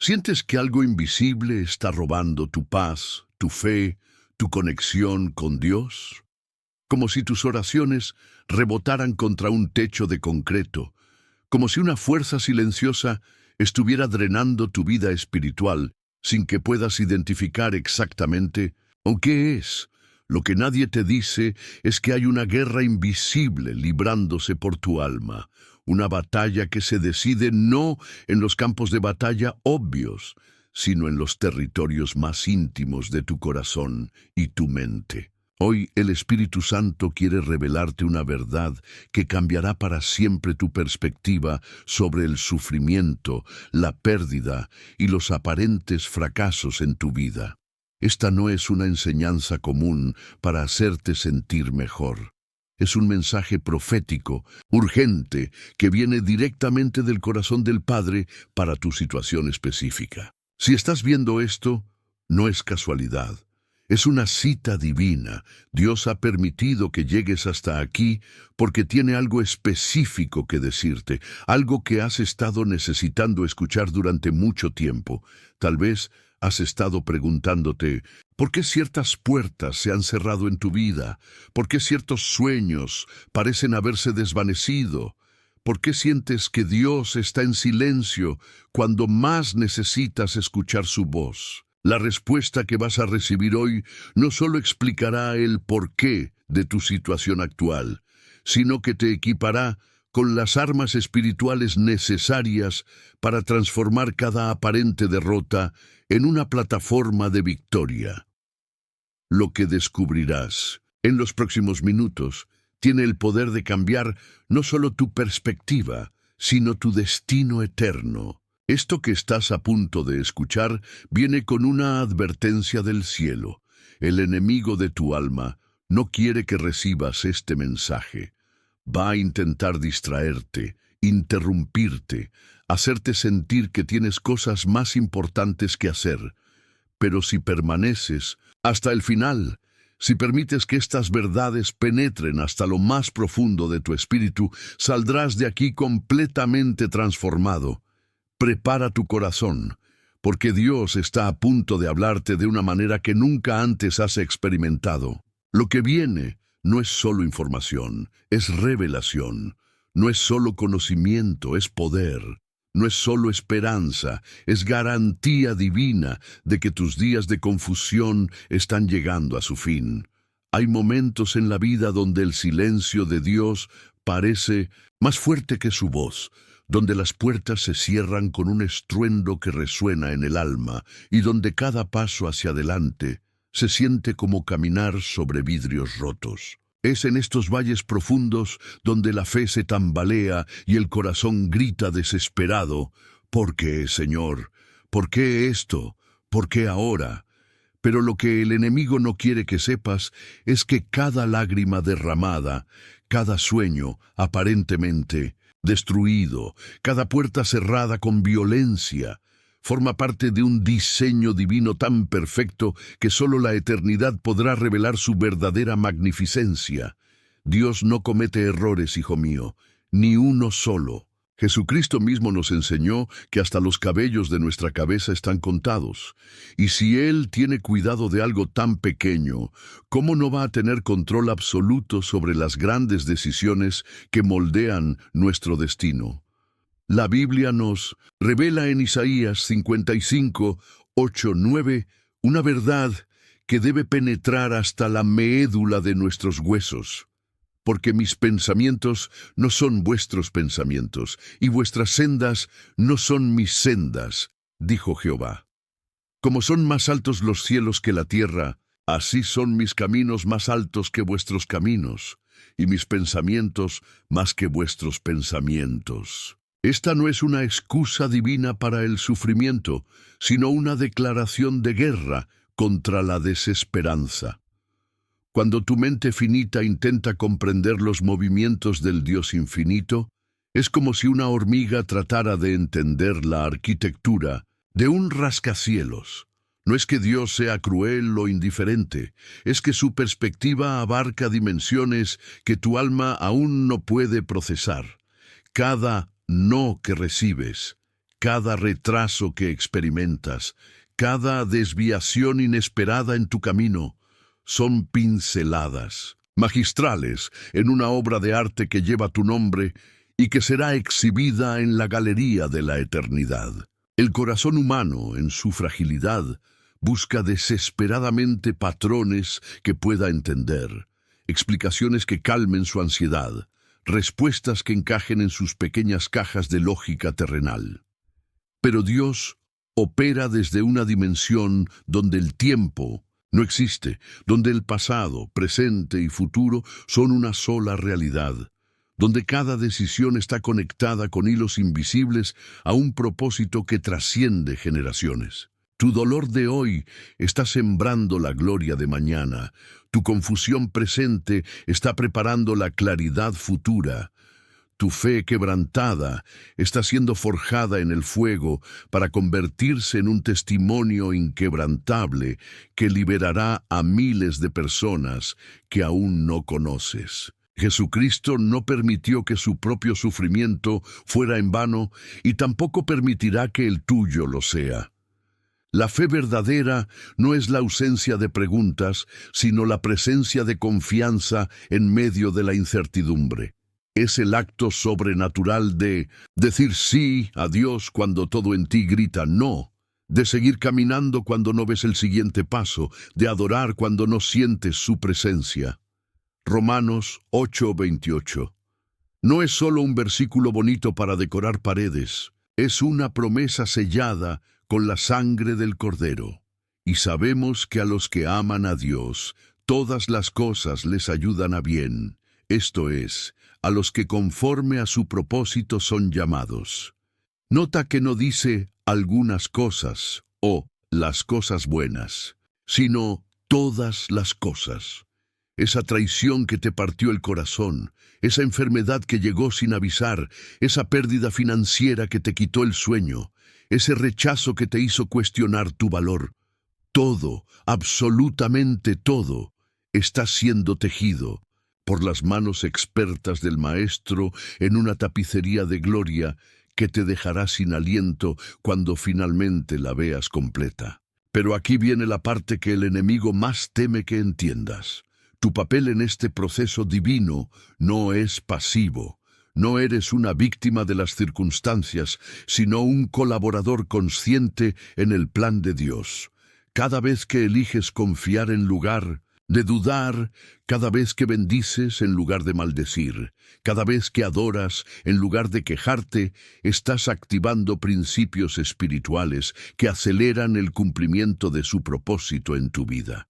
¿Sientes que algo invisible está robando tu paz, tu fe, tu conexión con Dios? Como si tus oraciones rebotaran contra un techo de concreto, como si una fuerza silenciosa estuviera drenando tu vida espiritual sin que puedas identificar exactamente o qué es. Lo que nadie te dice es que hay una guerra invisible librándose por tu alma, una batalla que se decide no en los campos de batalla obvios, sino en los territorios más íntimos de tu corazón y tu mente. Hoy el Espíritu Santo quiere revelarte una verdad que cambiará para siempre tu perspectiva sobre el sufrimiento, la pérdida y los aparentes fracasos en tu vida. Esta no es una enseñanza común para hacerte sentir mejor. Es un mensaje profético, urgente, que viene directamente del corazón del Padre para tu situación específica. Si estás viendo esto, no es casualidad. Es una cita divina. Dios ha permitido que llegues hasta aquí porque tiene algo específico que decirte, algo que has estado necesitando escuchar durante mucho tiempo. Tal vez has estado preguntándote, ¿por qué ciertas puertas se han cerrado en tu vida? ¿Por qué ciertos sueños parecen haberse desvanecido? ¿Por qué sientes que Dios está en silencio cuando más necesitas escuchar su voz? La respuesta que vas a recibir hoy no solo explicará el porqué de tu situación actual, sino que te equipará con las armas espirituales necesarias para transformar cada aparente derrota en una plataforma de victoria. Lo que descubrirás en los próximos minutos tiene el poder de cambiar no solo tu perspectiva, sino tu destino eterno. Esto que estás a punto de escuchar viene con una advertencia del cielo. El enemigo de tu alma no quiere que recibas este mensaje. Va a intentar distraerte, interrumpirte, hacerte sentir que tienes cosas más importantes que hacer. Pero si permaneces hasta el final, si permites que estas verdades penetren hasta lo más profundo de tu espíritu, saldrás de aquí completamente transformado. Prepara tu corazón, porque Dios está a punto de hablarte de una manera que nunca antes has experimentado. Lo que viene no es solo información, es revelación. No es solo conocimiento, es poder. No es solo esperanza, es garantía divina de que tus días de confusión están llegando a su fin. Hay momentos en la vida donde el silencio de Dios parece más fuerte que su voz, donde las puertas se cierran con un estruendo que resuena en el alma y donde cada paso hacia adelante se siente como caminar sobre vidrios rotos. Es en estos valles profundos donde la fe se tambalea y el corazón grita desesperado, ¿por qué, Señor? ¿Por qué esto? ¿Por qué ahora? Pero lo que el enemigo no quiere que sepas es que cada lágrima derramada, cada sueño aparentemente destruido, cada puerta cerrada con violencia, forma parte de un diseño divino tan perfecto que solo la eternidad podrá revelar su verdadera magnificencia. Dios no comete errores, hijo mío, ni uno solo. Jesucristo mismo nos enseñó que hasta los cabellos de nuestra cabeza están contados. Y si Él tiene cuidado de algo tan pequeño, ¿cómo no va a tener control absoluto sobre las grandes decisiones que moldean nuestro destino? La Biblia nos revela en Isaías 55, 8, 9, una verdad que debe penetrar hasta la médula de nuestros huesos. Porque mis pensamientos no son vuestros pensamientos, y vuestras sendas no son mis sendas, dijo Jehová. Como son más altos los cielos que la tierra, así son mis caminos más altos que vuestros caminos, y mis pensamientos más que vuestros pensamientos. Esta no es una excusa divina para el sufrimiento, sino una declaración de guerra contra la desesperanza. Cuando tu mente finita intenta comprender los movimientos del Dios infinito, es como si una hormiga tratara de entender la arquitectura de un rascacielos. No es que Dios sea cruel o indiferente, es que su perspectiva abarca dimensiones que tu alma aún no puede procesar. Cada no que recibes, Cada retraso que experimentas, cada desviación inesperada en tu camino, son pinceladas magistrales en una obra de arte que lleva tu nombre y que será exhibida en la galería de la eternidad. El corazón humano, en su fragilidad, busca desesperadamente patrones que pueda entender, explicaciones que calmen su ansiedad, respuestas que encajen en sus pequeñas cajas de lógica terrenal. Pero Dios opera desde una dimensión donde el tiempo no existe, donde el pasado, presente y futuro son una sola realidad, donde cada decisión está conectada con hilos invisibles a un propósito que trasciende generaciones. Tu dolor de hoy está sembrando la gloria de mañana. Tu confusión presente está preparando la claridad futura. Tu fe quebrantada está siendo forjada en el fuego para convertirse en un testimonio inquebrantable que liberará a miles de personas que aún no conoces. Jesucristo no permitió que su propio sufrimiento fuera en vano y tampoco permitirá que el tuyo lo sea. La fe verdadera no es la ausencia de preguntas, sino la presencia de confianza en medio de la incertidumbre. Es el acto sobrenatural de decir sí a Dios cuando todo en ti grita no, de seguir caminando cuando no ves el siguiente paso, de adorar cuando no sientes su presencia. Romanos 8:28. No es solo un versículo bonito para decorar paredes, es una promesa sellada con la sangre del Cordero. Y sabemos que a los que aman a Dios, todas las cosas les ayudan a bien, esto es, a los que conforme a su propósito son llamados. Nota que no dice algunas cosas o las cosas buenas, sino todas las cosas. Esa traición que te partió el corazón, esa enfermedad que llegó sin avisar, esa pérdida financiera que te quitó el sueño, ese rechazo que te hizo cuestionar tu valor, todo, absolutamente todo, está siendo tejido por las manos expertas del Maestro en una tapicería de gloria que te dejará sin aliento cuando finalmente la veas completa. Pero aquí viene la parte que el enemigo más teme que entiendas. Tu papel en este proceso divino no es pasivo. No eres una víctima de las circunstancias, sino un colaborador consciente en el plan de Dios. Cada vez que eliges confiar en lugar de dudar, cada vez que bendices en lugar de maldecir, cada vez que adoras en lugar de quejarte, estás activando principios espirituales que aceleran el cumplimiento de su propósito en tu vida.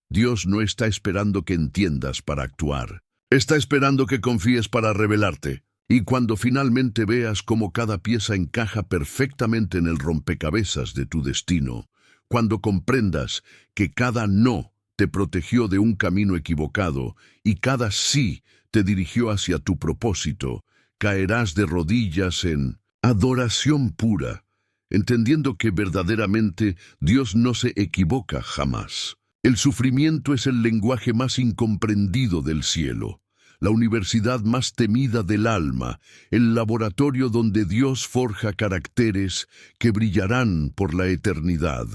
Dios no está esperando que entiendas para actuar. Está esperando que confíes para revelarte. Y cuando finalmente veas cómo cada pieza encaja perfectamente en el rompecabezas de tu destino, cuando comprendas que cada no te protegió de un camino equivocado y cada sí te dirigió hacia tu propósito, caerás de rodillas en adoración pura, entendiendo que verdaderamente Dios no se equivoca jamás. El sufrimiento es el lenguaje más incomprendido del cielo, la universidad más temida del alma, el laboratorio donde Dios forja caracteres que brillarán por la eternidad.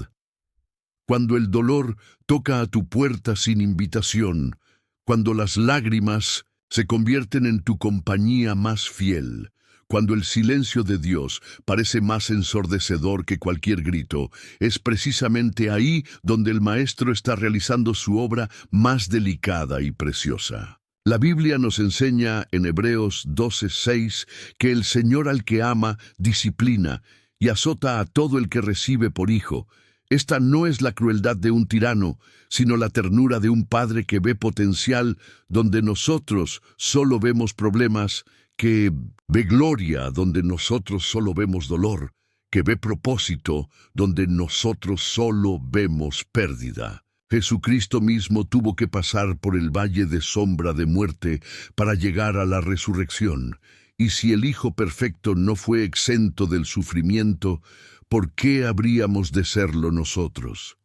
Cuando el dolor toca a tu puerta sin invitación, cuando las lágrimas se convierten en tu compañía más fiel, cuando el silencio de Dios parece más ensordecedor que cualquier grito, es precisamente ahí donde el Maestro está realizando su obra más delicada y preciosa. La Biblia nos enseña en Hebreos 12:6 que el Señor al que ama disciplina y azota a todo el que recibe por hijo. Esta no es la crueldad de un tirano, sino la ternura de un padre que ve potencial donde nosotros solo vemos problemas, que ve gloria donde nosotros solo vemos dolor, que ve propósito donde nosotros solo vemos pérdida. Jesucristo mismo tuvo que pasar por el valle de sombra de muerte para llegar a la resurrección. Y si el Hijo perfecto no fue exento del sufrimiento, ¿por qué habríamos de serlo nosotros?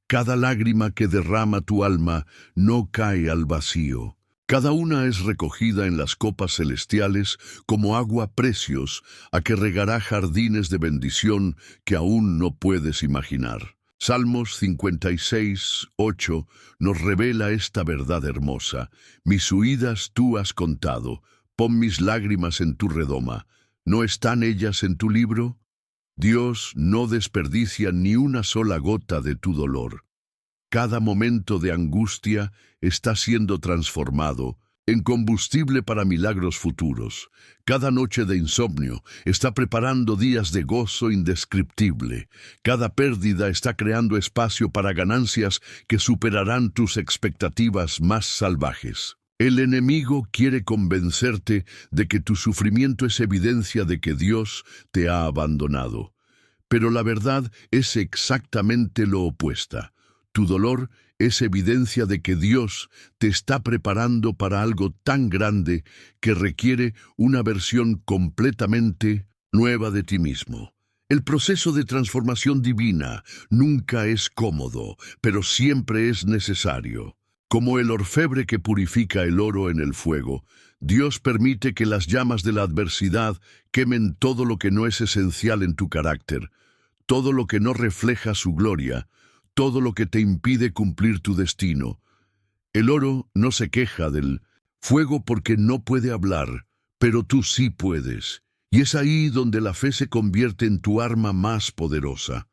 Cada lágrima que derrama tu alma no cae al vacío. Cada una es recogida en las copas celestiales como agua precios a que regará jardines de bendición que aún no puedes imaginar. Salmos 56:8 nos revela esta verdad hermosa. Mis huidas tú has contado, pon mis lágrimas en tu redoma. ¿No están ellas en tu libro? Dios no desperdicia ni una sola gota de tu dolor. Cada momento de angustia está siendo transformado en combustible para milagros futuros. Cada noche de insomnio está preparando días de gozo indescriptible. Cada pérdida está creando espacio para ganancias que superarán tus expectativas más salvajes. El enemigo quiere convencerte de que tu sufrimiento es evidencia de que Dios te ha abandonado. Pero la verdad es exactamente lo opuesto. Tu dolor es evidencia de que Dios te está preparando para algo tan grande que requiere una versión completamente nueva de ti mismo. El proceso de transformación divina nunca es cómodo, pero siempre es necesario. Como el orfebre que purifica el oro en el fuego, Dios permite que las llamas de la adversidad quemen todo lo que no es esencial en tu carácter, todo lo que no refleja su gloria, todo lo que te impide cumplir tu destino. El oro no se queja del fuego porque no puede hablar, pero tú sí puedes. Y es ahí donde la fe se convierte en tu arma más poderosa.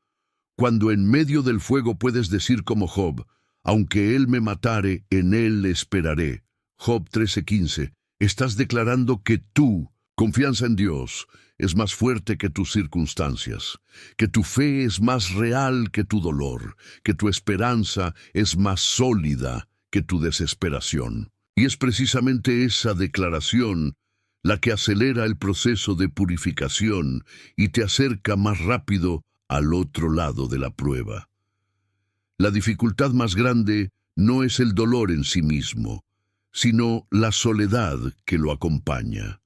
Cuando en medio del fuego puedes decir como Job, aunque él me matare, en él esperaré. Job 13:15. Estás declarando que tu confianza en Dios es más fuerte que tus circunstancias, que tu fe es más real que tu dolor, que tu esperanza es más sólida que tu desesperación. Y es precisamente esa declaración la que acelera el proceso de purificación y te acerca más rápido al otro lado de la prueba. La dificultad más grande no es el dolor en sí mismo, sino la soledad que lo acompaña.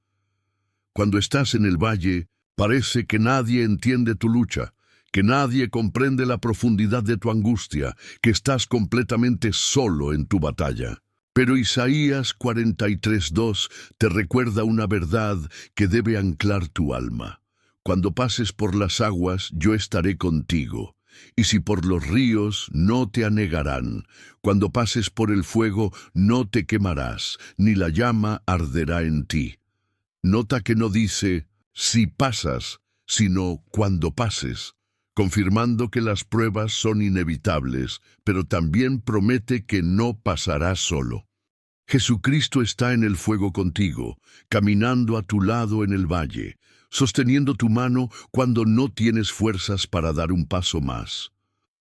Cuando estás en el valle, parece que nadie entiende tu lucha, que nadie comprende la profundidad de tu angustia, que estás completamente solo en tu batalla. Pero Isaías 43:2 te recuerda una verdad que debe anclar tu alma. Cuando pases por las aguas, yo estaré contigo. Y si por los ríos, no te anegarán. Cuando pases por el fuego, no te quemarás, ni la llama arderá en ti. Nota que no dice, si pasas, sino cuando pases, confirmando que las pruebas son inevitables, pero también promete que no pasarás solo. Jesucristo está en el fuego contigo, caminando a tu lado en el valle, sosteniendo tu mano cuando no tienes fuerzas para dar un paso más.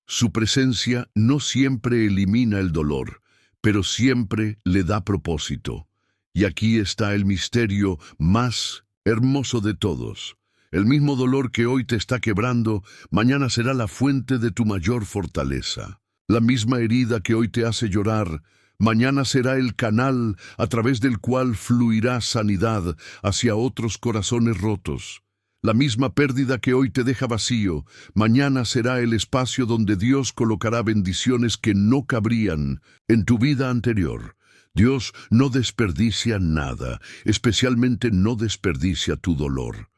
Su presencia no siempre elimina el dolor, pero siempre le da propósito. Y aquí está el misterio más hermoso de todos. El mismo dolor que hoy te está quebrando, mañana será la fuente de tu mayor fortaleza. La misma herida que hoy te hace llorar, mañana será el canal a través del cual fluirá sanidad hacia otros corazones rotos. La misma pérdida que hoy te deja vacío, mañana será el espacio donde Dios colocará bendiciones que no cabrían en tu vida anterior. Dios no desperdicia nada, especialmente no desperdicia tu dolor.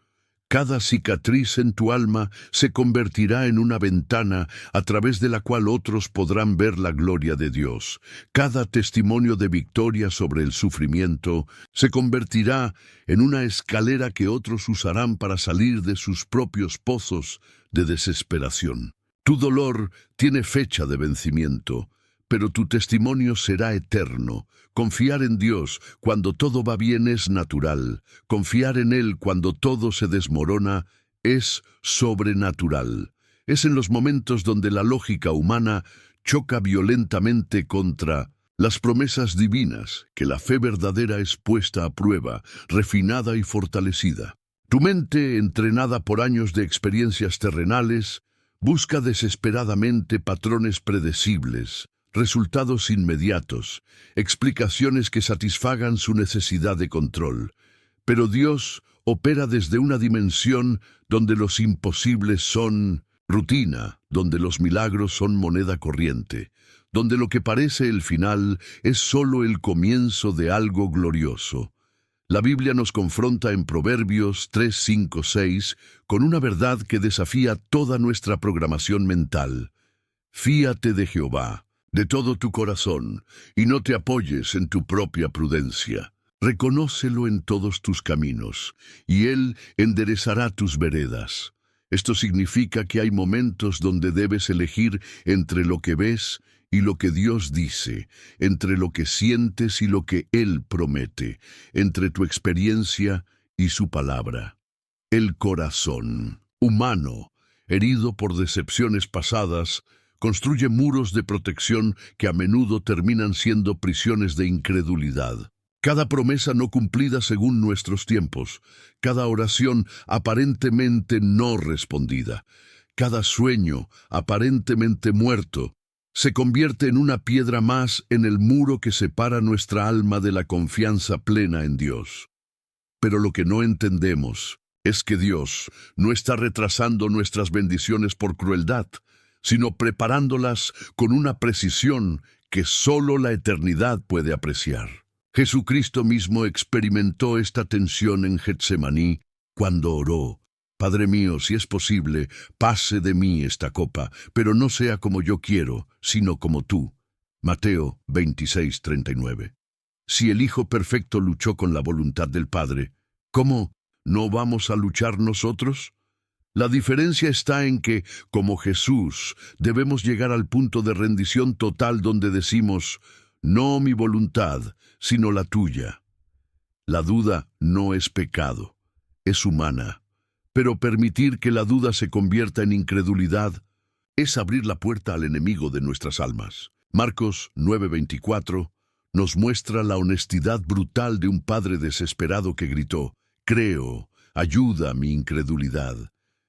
Cada cicatriz en tu alma se convertirá en una ventana a través de la cual otros podrán ver la gloria de Dios. Cada testimonio de victoria sobre el sufrimiento se convertirá en una escalera que otros usarán para salir de sus propios pozos de desesperación. Tu dolor tiene fecha de vencimiento, pero tu testimonio será eterno. Confiar en Dios cuando todo va bien es natural. Confiar en Él cuando todo se desmorona es sobrenatural. Es en los momentos donde la lógica humana choca violentamente contra las promesas divinas que la fe verdadera es puesta a prueba, refinada y fortalecida. Tu mente, entrenada por años de experiencias terrenales, busca desesperadamente patrones predecibles, resultados inmediatos, explicaciones que satisfagan su necesidad de control. Pero Dios opera desde una dimensión donde los imposibles son rutina, donde los milagros son moneda corriente, donde lo que parece el final es solo el comienzo de algo glorioso. La Biblia nos confronta en Proverbios 3, 5, 6 con una verdad que desafía toda nuestra programación mental. Fíate de Jehová, de todo tu corazón, y no te apoyes en tu propia prudencia. Reconócelo en todos tus caminos, y Él enderezará tus veredas. Esto significa que hay momentos donde debes elegir entre lo que ves y lo que Dios dice, entre lo que sientes y lo que Él promete, entre tu experiencia y su palabra. El corazón humano, herido por decepciones pasadas, construye muros de protección que a menudo terminan siendo prisiones de incredulidad. Cada promesa no cumplida según nuestros tiempos, cada oración aparentemente no respondida, cada sueño aparentemente muerto, se convierte en una piedra más en el muro que separa nuestra alma de la confianza plena en Dios. Pero lo que no entendemos es que Dios no está retrasando nuestras bendiciones por crueldad, sino preparándolas con una precisión que solo la eternidad puede apreciar. Jesucristo mismo experimentó esta tensión en Getsemaní cuando oró: Padre mío, si es posible, pase de mí esta copa, pero no sea como yo quiero, sino como tú. Mateo 26:39. Si el Hijo Perfecto luchó con la voluntad del Padre, ¿cómo no vamos a luchar nosotros? La diferencia está en que, como Jesús, debemos llegar al punto de rendición total donde decimos: no mi voluntad, sino la tuya. La duda no es pecado, es humana. Pero permitir que la duda se convierta en incredulidad es abrir la puerta al enemigo de nuestras almas. Marcos 9:24 nos muestra la honestidad brutal de un padre desesperado que gritó: creo, ayuda a mi incredulidad.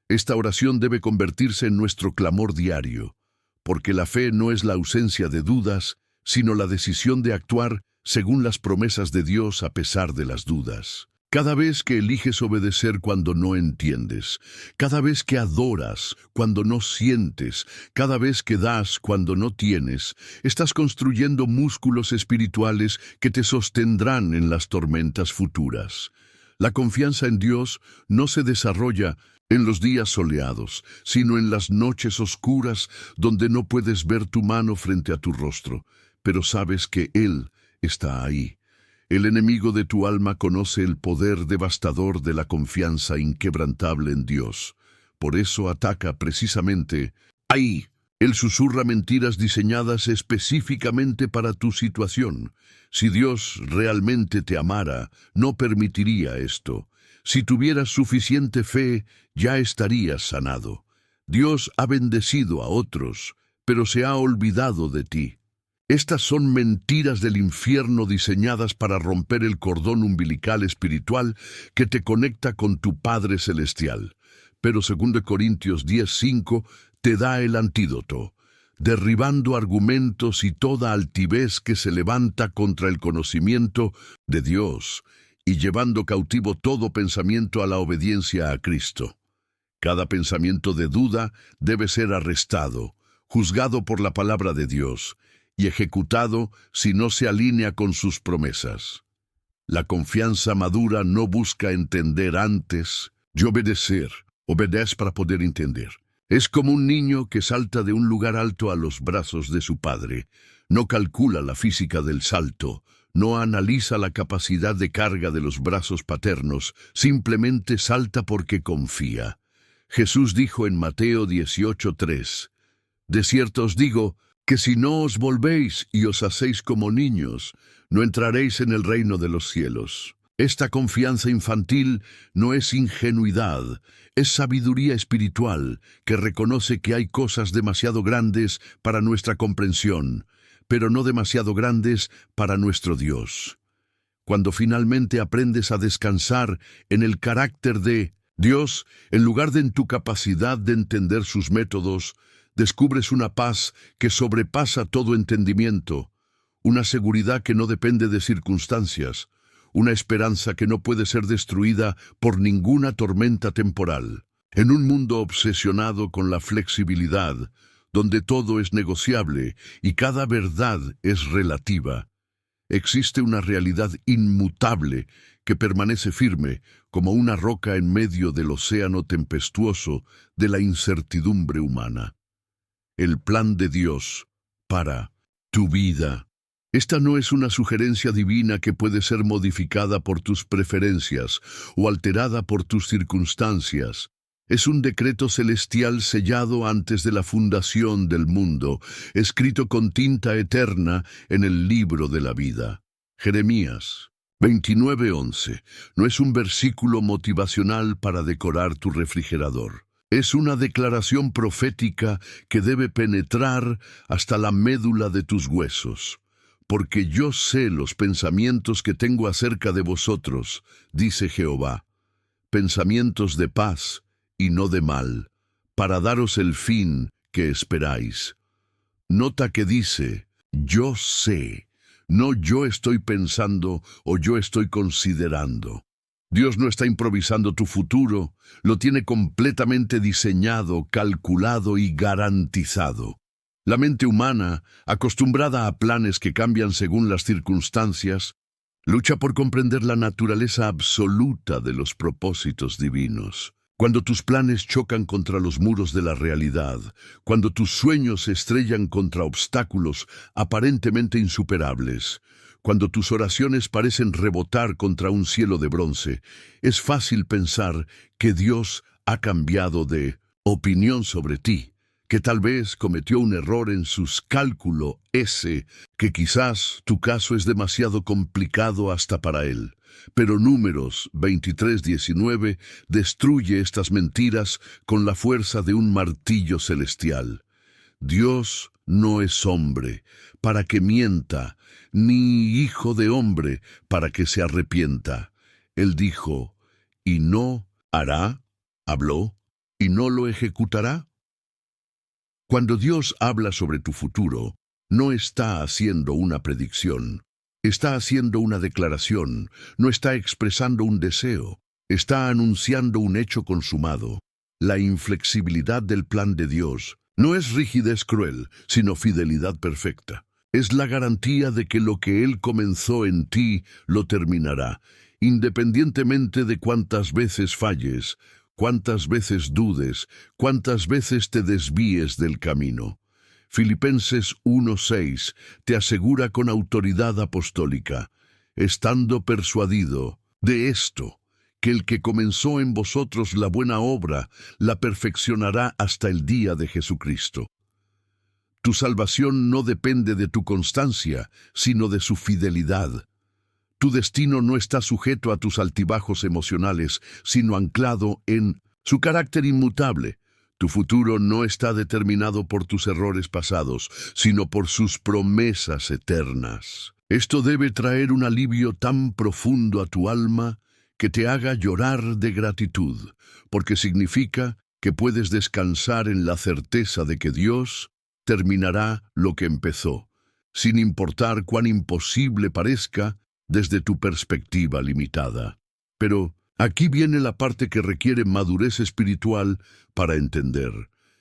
Esta oración debe convertirse en nuestro clamor diario, porque la fe no es la ausencia de dudas, sino la decisión de actuar según las promesas de Dios a pesar de las dudas. Cada vez que eliges obedecer cuando no entiendes, cada vez que adoras cuando no sientes, cada vez que das cuando no tienes, estás construyendo músculos espirituales que te sostendrán en las tormentas futuras. La confianza en Dios no se desarrolla en los días soleados, sino en las noches oscuras donde no puedes ver tu mano frente a tu rostro, pero sabes que Él está ahí. El enemigo de tu alma conoce el poder devastador de la confianza inquebrantable en Dios. Por eso ataca precisamente ahí. Él susurra mentiras diseñadas específicamente para tu situación. Si Dios realmente te amara, no permitiría esto. Si tuvieras suficiente fe, ya estarías sanado. Dios ha bendecido a otros, pero se ha olvidado de ti. Estas son mentiras del infierno diseñadas para romper el cordón umbilical espiritual que te conecta con tu Padre Celestial. Pero 2 Corintios 10:5 te da el antídoto: derribando argumentos y toda altivez que se levanta contra el conocimiento de Dios, y llevando cautivo todo pensamiento a la obediencia a Cristo. Cada pensamiento de duda debe ser arrestado, juzgado por la palabra de Dios, y ejecutado si no se alinea con sus promesas. La confianza madura no busca entender antes de obedecer. Obedece para poder entender. Es como un niño que salta de un lugar alto a los brazos de su padre. No calcula la física del salto, no analiza la capacidad de carga de los brazos paternos, simplemente salta porque confía. Jesús dijo en Mateo 18:3, de cierto os digo, que si no os volvéis y os hacéis como niños, no entraréis en el reino de los cielos. Esta confianza infantil no es ingenuidad, es sabiduría espiritual que reconoce que hay cosas demasiado grandes para nuestra comprensión, pero no demasiado grandes para nuestro Dios. Cuando finalmente aprendes a descansar en el carácter de Dios, en lugar de en tu capacidad de entender sus métodos, descubres una paz que sobrepasa todo entendimiento, una seguridad que no depende de circunstancias, una esperanza que no puede ser destruida por ninguna tormenta temporal. En un mundo obsesionado con la flexibilidad, donde todo es negociable y cada verdad es relativa, existe una realidad inmutable que permanece firme como una roca en medio del océano tempestuoso de la incertidumbre humana. El plan de Dios para tu vida. Esta no es una sugerencia divina que puede ser modificada por tus preferencias o alterada por tus circunstancias. Es un decreto celestial sellado antes de la fundación del mundo, escrito con tinta eterna en el libro de la vida. Jeremías 29:11 no es un versículo motivacional para decorar tu refrigerador. Es una declaración profética que debe penetrar hasta la médula de tus huesos. Porque yo sé los pensamientos que tengo acerca de vosotros, dice Jehová, pensamientos de paz y no de mal, para daros el fin que esperáis. Nota que dice, yo sé, no yo estoy pensando o yo estoy considerando. Dios no está improvisando tu futuro, lo tiene completamente diseñado, calculado y garantizado. La mente humana, acostumbrada a planes que cambian según las circunstancias, lucha por comprender la naturaleza absoluta de los propósitos divinos. Cuando tus planes chocan contra los muros de la realidad, cuando tus sueños se estrellan contra obstáculos aparentemente insuperables, cuando tus oraciones parecen rebotar contra un cielo de bronce, es fácil pensar que Dios ha cambiado de opinión sobre ti, que tal vez cometió un error en sus cálculos, que quizás tu caso es demasiado complicado hasta para Él. Pero Números 23:19 destruye estas mentiras con la fuerza de un martillo celestial. Dios no es hombre para que mienta, ni hijo de hombre para que se arrepienta. Él dijo, y no hará, habló, y no lo ejecutará. Cuando Dios habla sobre tu futuro, no está haciendo una predicción, está haciendo una declaración, no está expresando un deseo, está anunciando un hecho consumado. La inflexibilidad del plan de Dios no es rigidez cruel, sino fidelidad perfecta. Es la garantía de que lo que Él comenzó en ti lo terminará, independientemente de cuántas veces falles, cuántas veces dudes, cuántas veces te desvíes del camino. Filipenses 1:6 te asegura con autoridad apostólica, estando persuadido de esto, que el que comenzó en vosotros la buena obra, la perfeccionará hasta el día de Jesucristo. Tu salvación no depende de tu constancia, sino de su fidelidad. Tu destino no está sujeto a tus altibajos emocionales, sino anclado en su carácter inmutable. Tu futuro no está determinado por tus errores pasados, sino por sus promesas eternas. Esto debe traer un alivio tan profundo a tu alma que te haga llorar de gratitud, porque significa que puedes descansar en la certeza de que Dios terminará lo que empezó, sin importar cuán imposible parezca desde tu perspectiva limitada. Pero aquí viene la parte que requiere madurez espiritual para entender.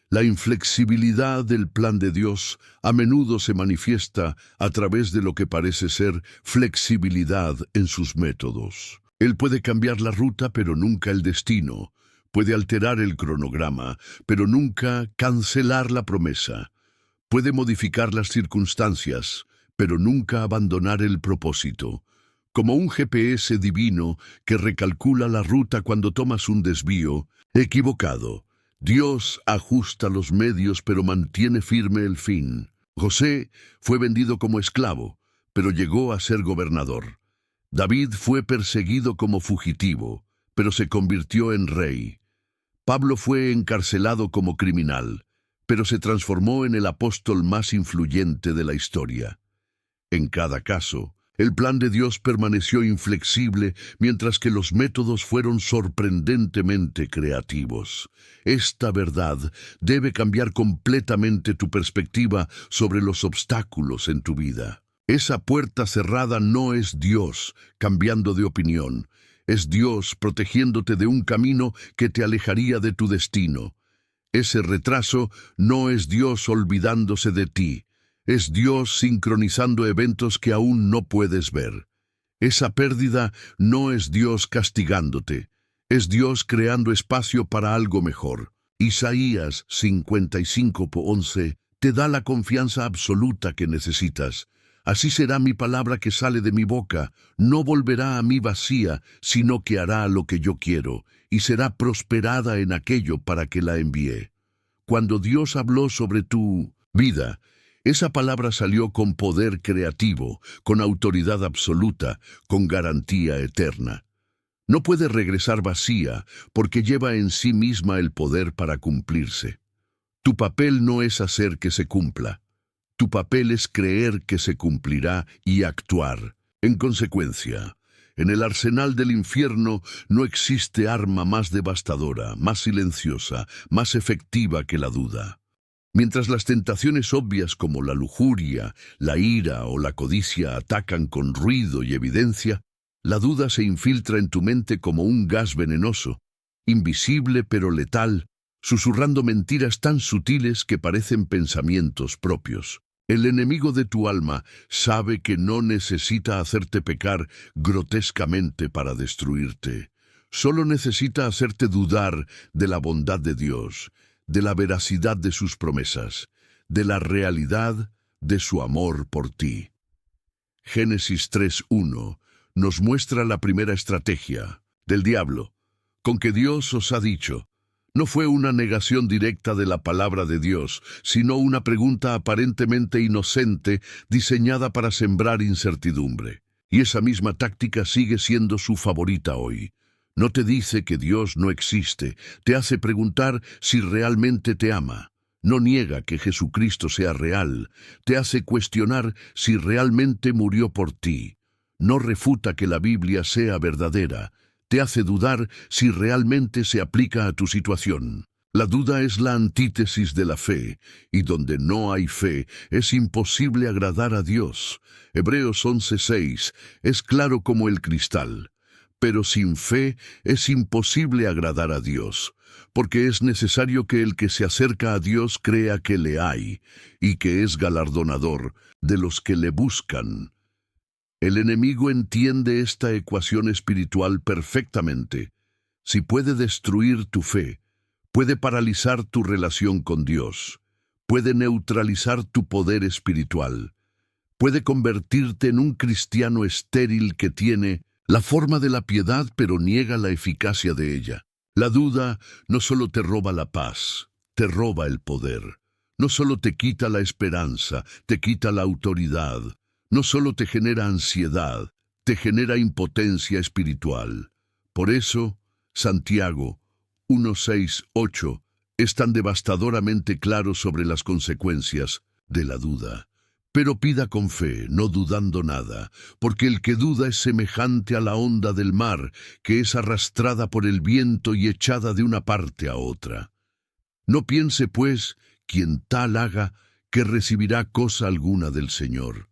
La inflexibilidad del plan de Dios a menudo se manifiesta a través de lo que parece ser flexibilidad en sus métodos. Él puede cambiar la ruta, pero nunca el destino. Puede alterar el cronograma, pero nunca cancelar la promesa. Puede modificar las circunstancias, pero nunca abandonar el propósito. Como un GPS divino que recalcula la ruta cuando tomas un desvío equivocado, Dios ajusta los medios pero mantiene firme el fin. José fue vendido como esclavo, pero llegó a ser gobernador. David fue perseguido como fugitivo, pero se convirtió en rey. Pablo fue encarcelado como criminal, pero se transformó en el apóstol más influyente de la historia. En cada caso, el plan de Dios permaneció inflexible, mientras que los métodos fueron sorprendentemente creativos. Esta verdad debe cambiar completamente tu perspectiva sobre los obstáculos en tu vida. Esa puerta cerrada no es Dios cambiando de opinión. Es Dios protegiéndote de un camino que te alejaría de tu destino. Ese retraso no es Dios olvidándose de ti. Es Dios sincronizando eventos que aún no puedes ver. Esa pérdida no es Dios castigándote. Es Dios creando espacio para algo mejor. Isaías 55:11 te da la confianza absoluta que necesitas. Así será mi palabra que sale de mi boca. No volverá a mí vacía, sino que hará lo que yo quiero, y será prosperada en aquello para que la envié. Cuando Dios habló sobre tu vida, esa palabra salió con poder creativo, con autoridad absoluta, con garantía eterna. No puede regresar vacía, porque lleva en sí misma el poder para cumplirse. Tu papel no es hacer que se cumpla. Tu papel es creer que se cumplirá y actuar. En consecuencia, en el arsenal del infierno no existe arma más devastadora, más silenciosa, más efectiva que la duda. Mientras las tentaciones obvias como la lujuria, la ira o la codicia atacan con ruido y evidencia, la duda se infiltra en tu mente como un gas venenoso, invisible pero letal, susurrando mentiras tan sutiles que parecen pensamientos propios. El enemigo de tu alma sabe que no necesita hacerte pecar grotescamente para destruirte. Solo necesita hacerte dudar de la bondad de Dios, de la veracidad de sus promesas, de la realidad de su amor por ti. Génesis 3:1 nos muestra la primera estrategia del diablo, con que Dios os ha dicho. No fue una negación directa de la palabra de Dios, sino una pregunta aparentemente inocente diseñada para sembrar incertidumbre. Y esa misma táctica sigue siendo su favorita hoy. No te dice que Dios no existe, te hace preguntar si realmente te ama. No niega que Jesucristo sea real, te hace cuestionar si realmente murió por ti. No refuta que la Biblia sea verdadera, te hace dudar si realmente se aplica a tu situación. La duda es la antítesis de la fe, y donde no hay fe es imposible agradar a Dios. Hebreos 11:6 es claro como el cristal. Pero sin fe es imposible agradar a Dios, porque es necesario que el que se acerca a Dios crea que le hay, y que es galardonador de los que le buscan. El enemigo entiende esta ecuación espiritual perfectamente. Si puede destruir tu fe, puede paralizar tu relación con Dios, puede neutralizar tu poder espiritual, puede convertirte en un cristiano estéril que tiene la forma de la piedad pero niega la eficacia de ella. La duda no solo te roba la paz, te roba el poder. No solo te quita la esperanza, te quita la autoridad. No solo te genera ansiedad, te genera impotencia espiritual. Por eso, Santiago 1:6-8 es tan devastadoramente claro sobre las consecuencias de la duda. Pero pida con fe, no dudando nada, porque el que duda es semejante a la onda del mar, que es arrastrada por el viento y echada de una parte a otra. No piense, pues, quien tal haga, que recibirá cosa alguna del Señor.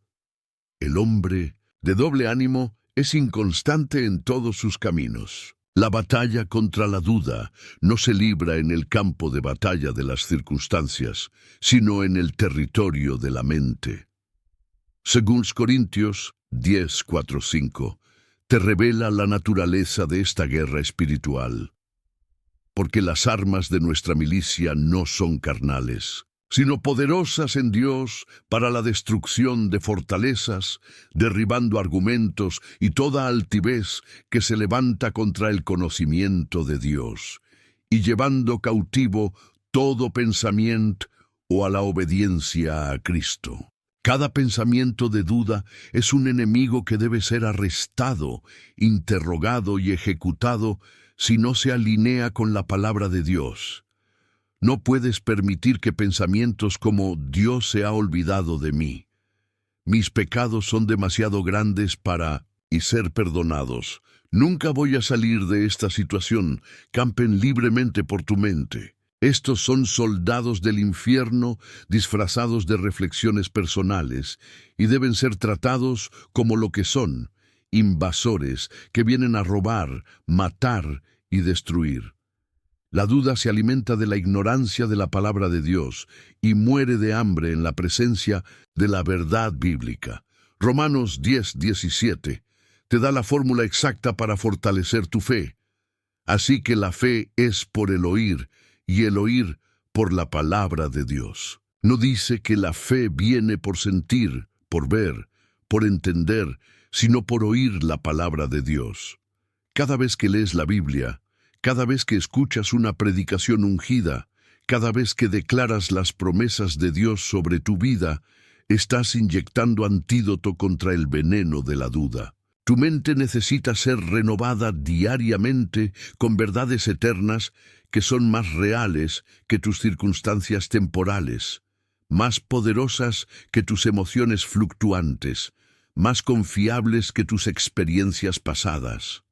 El hombre de doble ánimo es inconstante en todos sus caminos. La batalla contra la duda no se libra en el campo de batalla de las circunstancias, sino en el territorio de la mente. Según Corintios 10:4-5, te revela la naturaleza de esta guerra espiritual. Porque las armas de nuestra milicia no son carnales, sino poderosas en Dios para la destrucción de fortalezas, derribando argumentos y toda altivez que se levanta contra el conocimiento de Dios, y llevando cautivo todo pensamiento a la obediencia a Cristo. Cada pensamiento de duda es un enemigo que debe ser arrestado, interrogado y ejecutado si no se alinea con la palabra de Dios. No puedes permitir que pensamientos como Dios se ha olvidado de mí. Mis pecados son demasiado grandes para ser perdonados. Nunca voy a salir de esta situación. Campen libremente por tu mente. Estos son soldados del infierno disfrazados de reflexiones personales y deben ser tratados como lo que son, invasores que vienen a robar, matar y destruir. La duda se alimenta de la ignorancia de la palabra de Dios y muere de hambre en la presencia de la verdad bíblica. Romanos 10:17 te da la fórmula exacta para fortalecer tu fe. Así que la fe es por el oír, y el oír por la palabra de Dios. No dice que la fe viene por sentir, por ver, por entender, sino por oír la palabra de Dios. Cada vez que lees la Biblia, cada vez que escuchas una predicación ungida, cada vez que declaras las promesas de Dios sobre tu vida, estás inyectando antídoto contra el veneno de la duda. Tu mente necesita ser renovada diariamente con verdades eternas que son más reales que tus circunstancias temporales, más poderosas que tus emociones fluctuantes, más confiables que tus experiencias pasadas.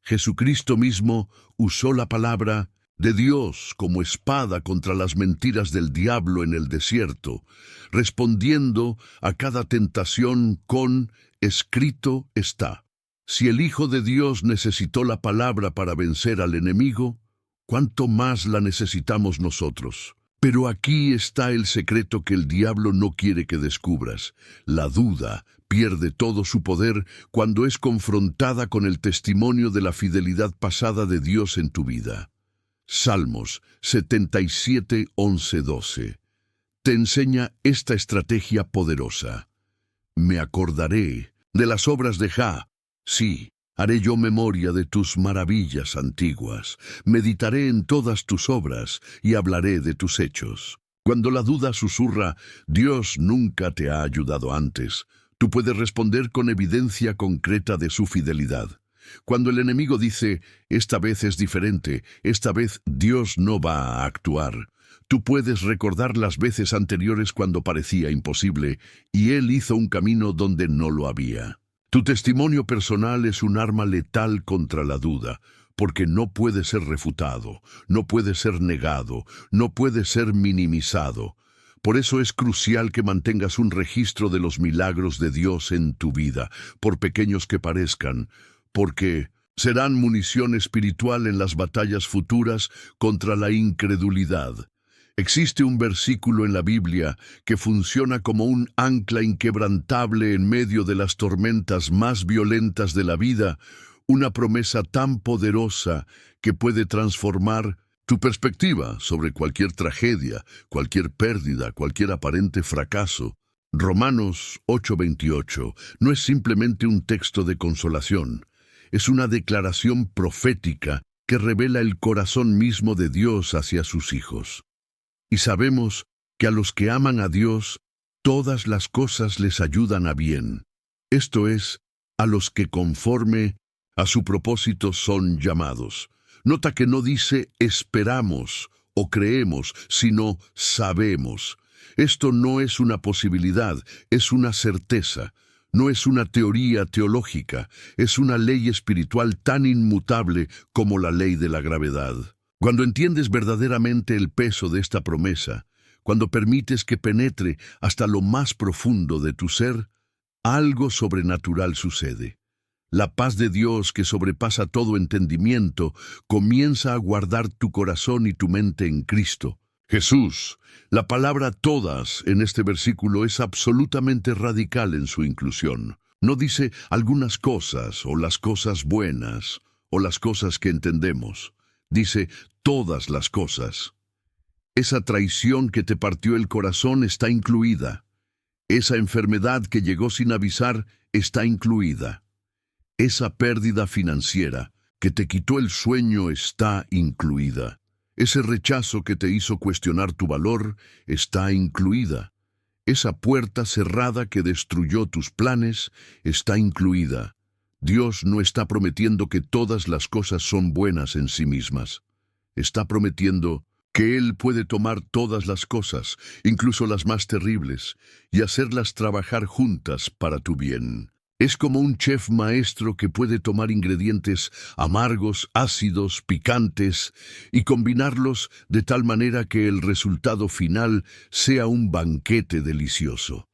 Jesucristo mismo usó la palabra de Dios como espada contra las mentiras del diablo en el desierto, respondiendo a cada tentación con escrito está. Si el Hijo de Dios necesitó la palabra para vencer al enemigo, ¿cuánto más la necesitamos nosotros? Pero aquí está el secreto que el diablo no quiere que descubras. La duda pierde todo su poder cuando es confrontada con el testimonio de la fidelidad pasada de Dios en tu vida. Salmos 77, 11, 12. Te enseña esta estrategia poderosa. Me acordaré de las obras de Jah. Sí, haré yo memoria de tus maravillas antiguas. Meditaré en todas tus obras y hablaré de tus hechos. Cuando la duda susurra, Dios nunca te ha ayudado antes, tú puedes responder con evidencia concreta de su fidelidad. Cuando el enemigo dice, esta vez es diferente, esta vez Dios no va a actuar, tú puedes recordar las veces anteriores cuando parecía imposible, y Él hizo un camino donde no lo había. Tu testimonio personal es un arma letal contra la duda, porque no puede ser refutado, no puede ser negado, no puede ser minimizado. Por eso es crucial que mantengas un registro de los milagros de Dios en tu vida, por pequeños que parezcan, porque serán munición espiritual en las batallas futuras contra la incredulidad. Existe un versículo en la Biblia que funciona como un ancla inquebrantable en medio de las tormentas más violentas de la vida, una promesa tan poderosa que puede transformar tu perspectiva sobre cualquier tragedia, cualquier pérdida, cualquier aparente fracaso. Romanos 8:28 no es simplemente un texto de consolación, es una declaración profética que revela el corazón mismo de Dios hacia sus hijos. Y sabemos que a los que aman a Dios, todas las cosas les ayudan a bien. Esto es, a los que conforme a su propósito son llamados. Nota que no dice esperamos o creemos, sino sabemos. Esto no es una posibilidad, es una certeza. No es una teoría teológica, es una ley espiritual tan inmutable como la ley de la gravedad. Cuando entiendes verdaderamente el peso de esta promesa, cuando permites que penetre hasta lo más profundo de tu ser, algo sobrenatural sucede. La paz de Dios que sobrepasa todo entendimiento comienza a guardar tu corazón y tu mente en Cristo. Jesús, la palabra todas en este versículo es absolutamente radical en su inclusión. No dice algunas cosas o las cosas buenas o las cosas que entendemos. Dice todas las cosas. Esa traición que te partió el corazón está incluida. Esa enfermedad que llegó sin avisar está incluida. Esa pérdida financiera que te quitó el sueño está incluida. Ese rechazo que te hizo cuestionar tu valor está incluida. Esa puerta cerrada que destruyó tus planes está incluida. Dios no está prometiendo que todas las cosas son buenas en sí mismas. Está prometiendo que Él puede tomar todas las cosas, incluso las más terribles, y hacerlas trabajar juntas para tu bien. Es como un chef maestro que puede tomar ingredientes amargos, ácidos, picantes y combinarlos de tal manera que el resultado final sea un banquete delicioso.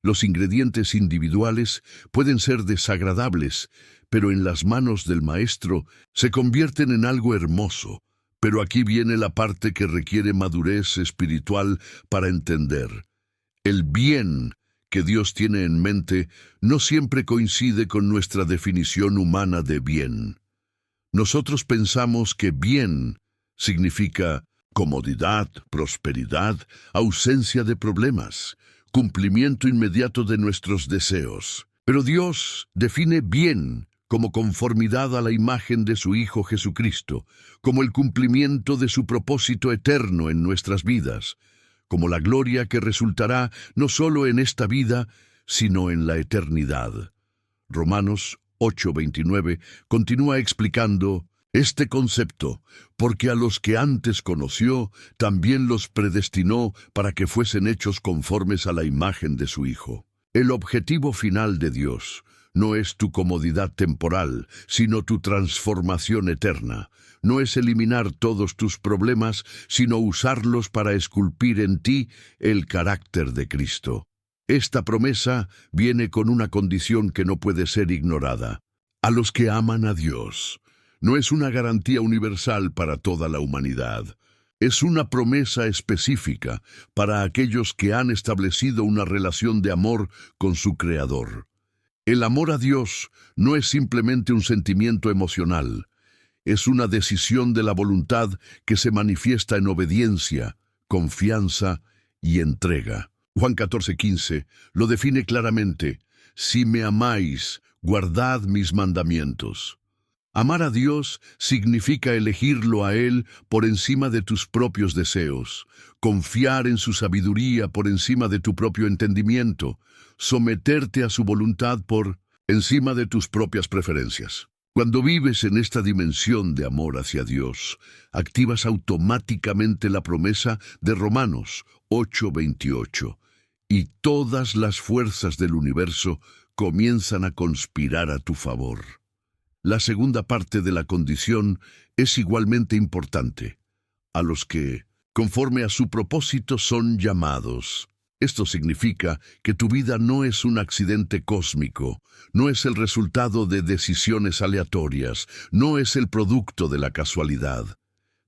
Los ingredientes individuales pueden ser desagradables, pero en las manos del Maestro se convierten en algo hermoso. Pero aquí viene la parte que requiere madurez espiritual para entender. El bien que Dios tiene en mente no siempre coincide con nuestra definición humana de bien. Nosotros pensamos que bien significa comodidad, prosperidad, ausencia de problemas, cumplimiento inmediato de nuestros deseos. Pero Dios define bien como conformidad a la imagen de su Hijo Jesucristo, como el cumplimiento de su propósito eterno en nuestras vidas, como la gloria que resultará no solo en esta vida, sino en la eternidad. Romanos 8:29 continúa explicando este concepto, porque a los que antes conoció, también los predestinó para que fuesen hechos conformes a la imagen de su Hijo. El objetivo final de Dios no es tu comodidad temporal, sino tu transformación eterna. No es eliminar todos tus problemas, sino usarlos para esculpir en ti el carácter de Cristo. Esta promesa viene con una condición que no puede ser ignorada. A los que aman a Dios. No es una garantía universal para toda la humanidad. Es una promesa específica para aquellos que han establecido una relación de amor con su Creador. El amor a Dios no es simplemente un sentimiento emocional. Es una decisión de la voluntad que se manifiesta en obediencia, confianza y entrega. Juan 14:15 lo define claramente: si me amáis, guardad mis mandamientos. Amar a Dios significa elegirlo a Él por encima de tus propios deseos, confiar en su sabiduría por encima de tu propio entendimiento, someterte a su voluntad por encima de tus propias preferencias. Cuando vives en esta dimensión de amor hacia Dios, activas automáticamente la promesa de Romanos 8:28, y todas las fuerzas del universo comienzan a conspirar a tu favor. La segunda parte de la condición es igualmente importante: a los que, conforme a su propósito, son llamados. Esto significa que tu vida no es un accidente cósmico, no es el resultado de decisiones aleatorias, no es el producto de la casualidad.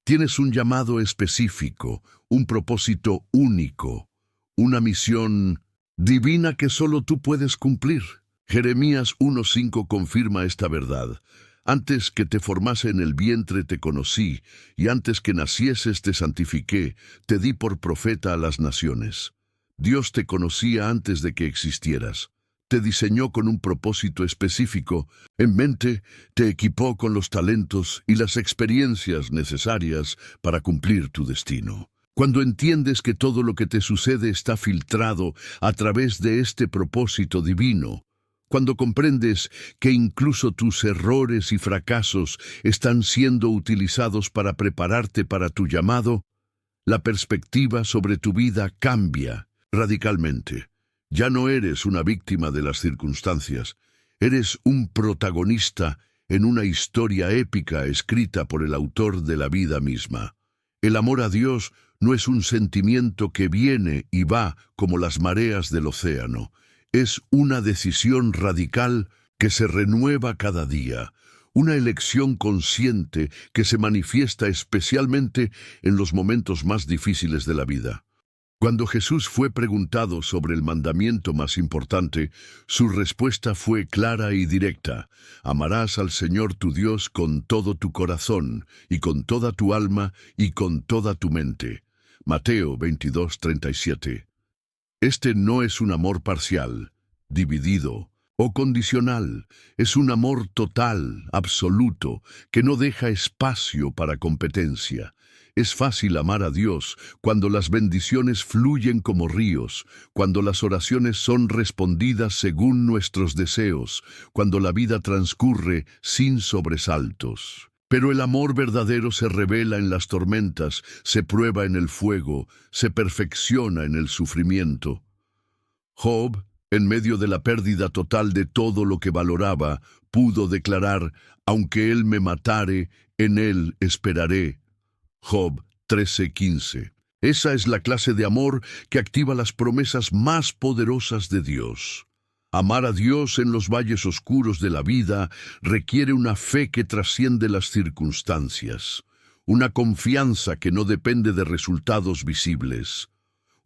Tienes un llamado específico, un propósito único, una misión divina que solo tú puedes cumplir. Jeremías 1:5 confirma esta verdad. Antes que te formase en el vientre te conocí, y antes que nacieses te santifiqué, te di por profeta a las naciones. Dios te conocía antes de que existieras. Te diseñó con un propósito específico. En mente, te equipó con los talentos y las experiencias necesarias para cumplir tu destino. Cuando entiendes que todo lo que te sucede está filtrado a través de este propósito divino, cuando comprendes que incluso tus errores y fracasos están siendo utilizados para prepararte para tu llamado, la perspectiva sobre tu vida cambia radicalmente. Ya no eres una víctima de las circunstancias, eres un protagonista en una historia épica escrita por el autor de la vida misma. El amor a Dios no es un sentimiento que viene y va como las mareas del océano. Es una decisión radical que se renueva cada día, una elección consciente que se manifiesta especialmente en los momentos más difíciles de la vida. Cuando Jesús fue preguntado sobre el mandamiento más importante, su respuesta fue clara y directa: amarás al Señor tu Dios con todo tu corazón, y con toda tu alma, y con toda tu mente. Mateo 22:37. Este no es un amor parcial, dividido o condicional. Es un amor total, absoluto, que no deja espacio para competencia. Es fácil amar a Dios cuando las bendiciones fluyen como ríos, cuando las oraciones son respondidas según nuestros deseos, cuando la vida transcurre sin sobresaltos. Pero el amor verdadero se revela en las tormentas, se prueba en el fuego, se perfecciona en el sufrimiento. Job, en medio de la pérdida total de todo lo que valoraba, pudo declarar: aunque él me matare, en él esperaré. Job 13:15. Esa es la clase de amor que activa las promesas más poderosas de Dios. Amar a Dios en los valles oscuros de la vida requiere una fe que trasciende las circunstancias, una confianza que no depende de resultados visibles,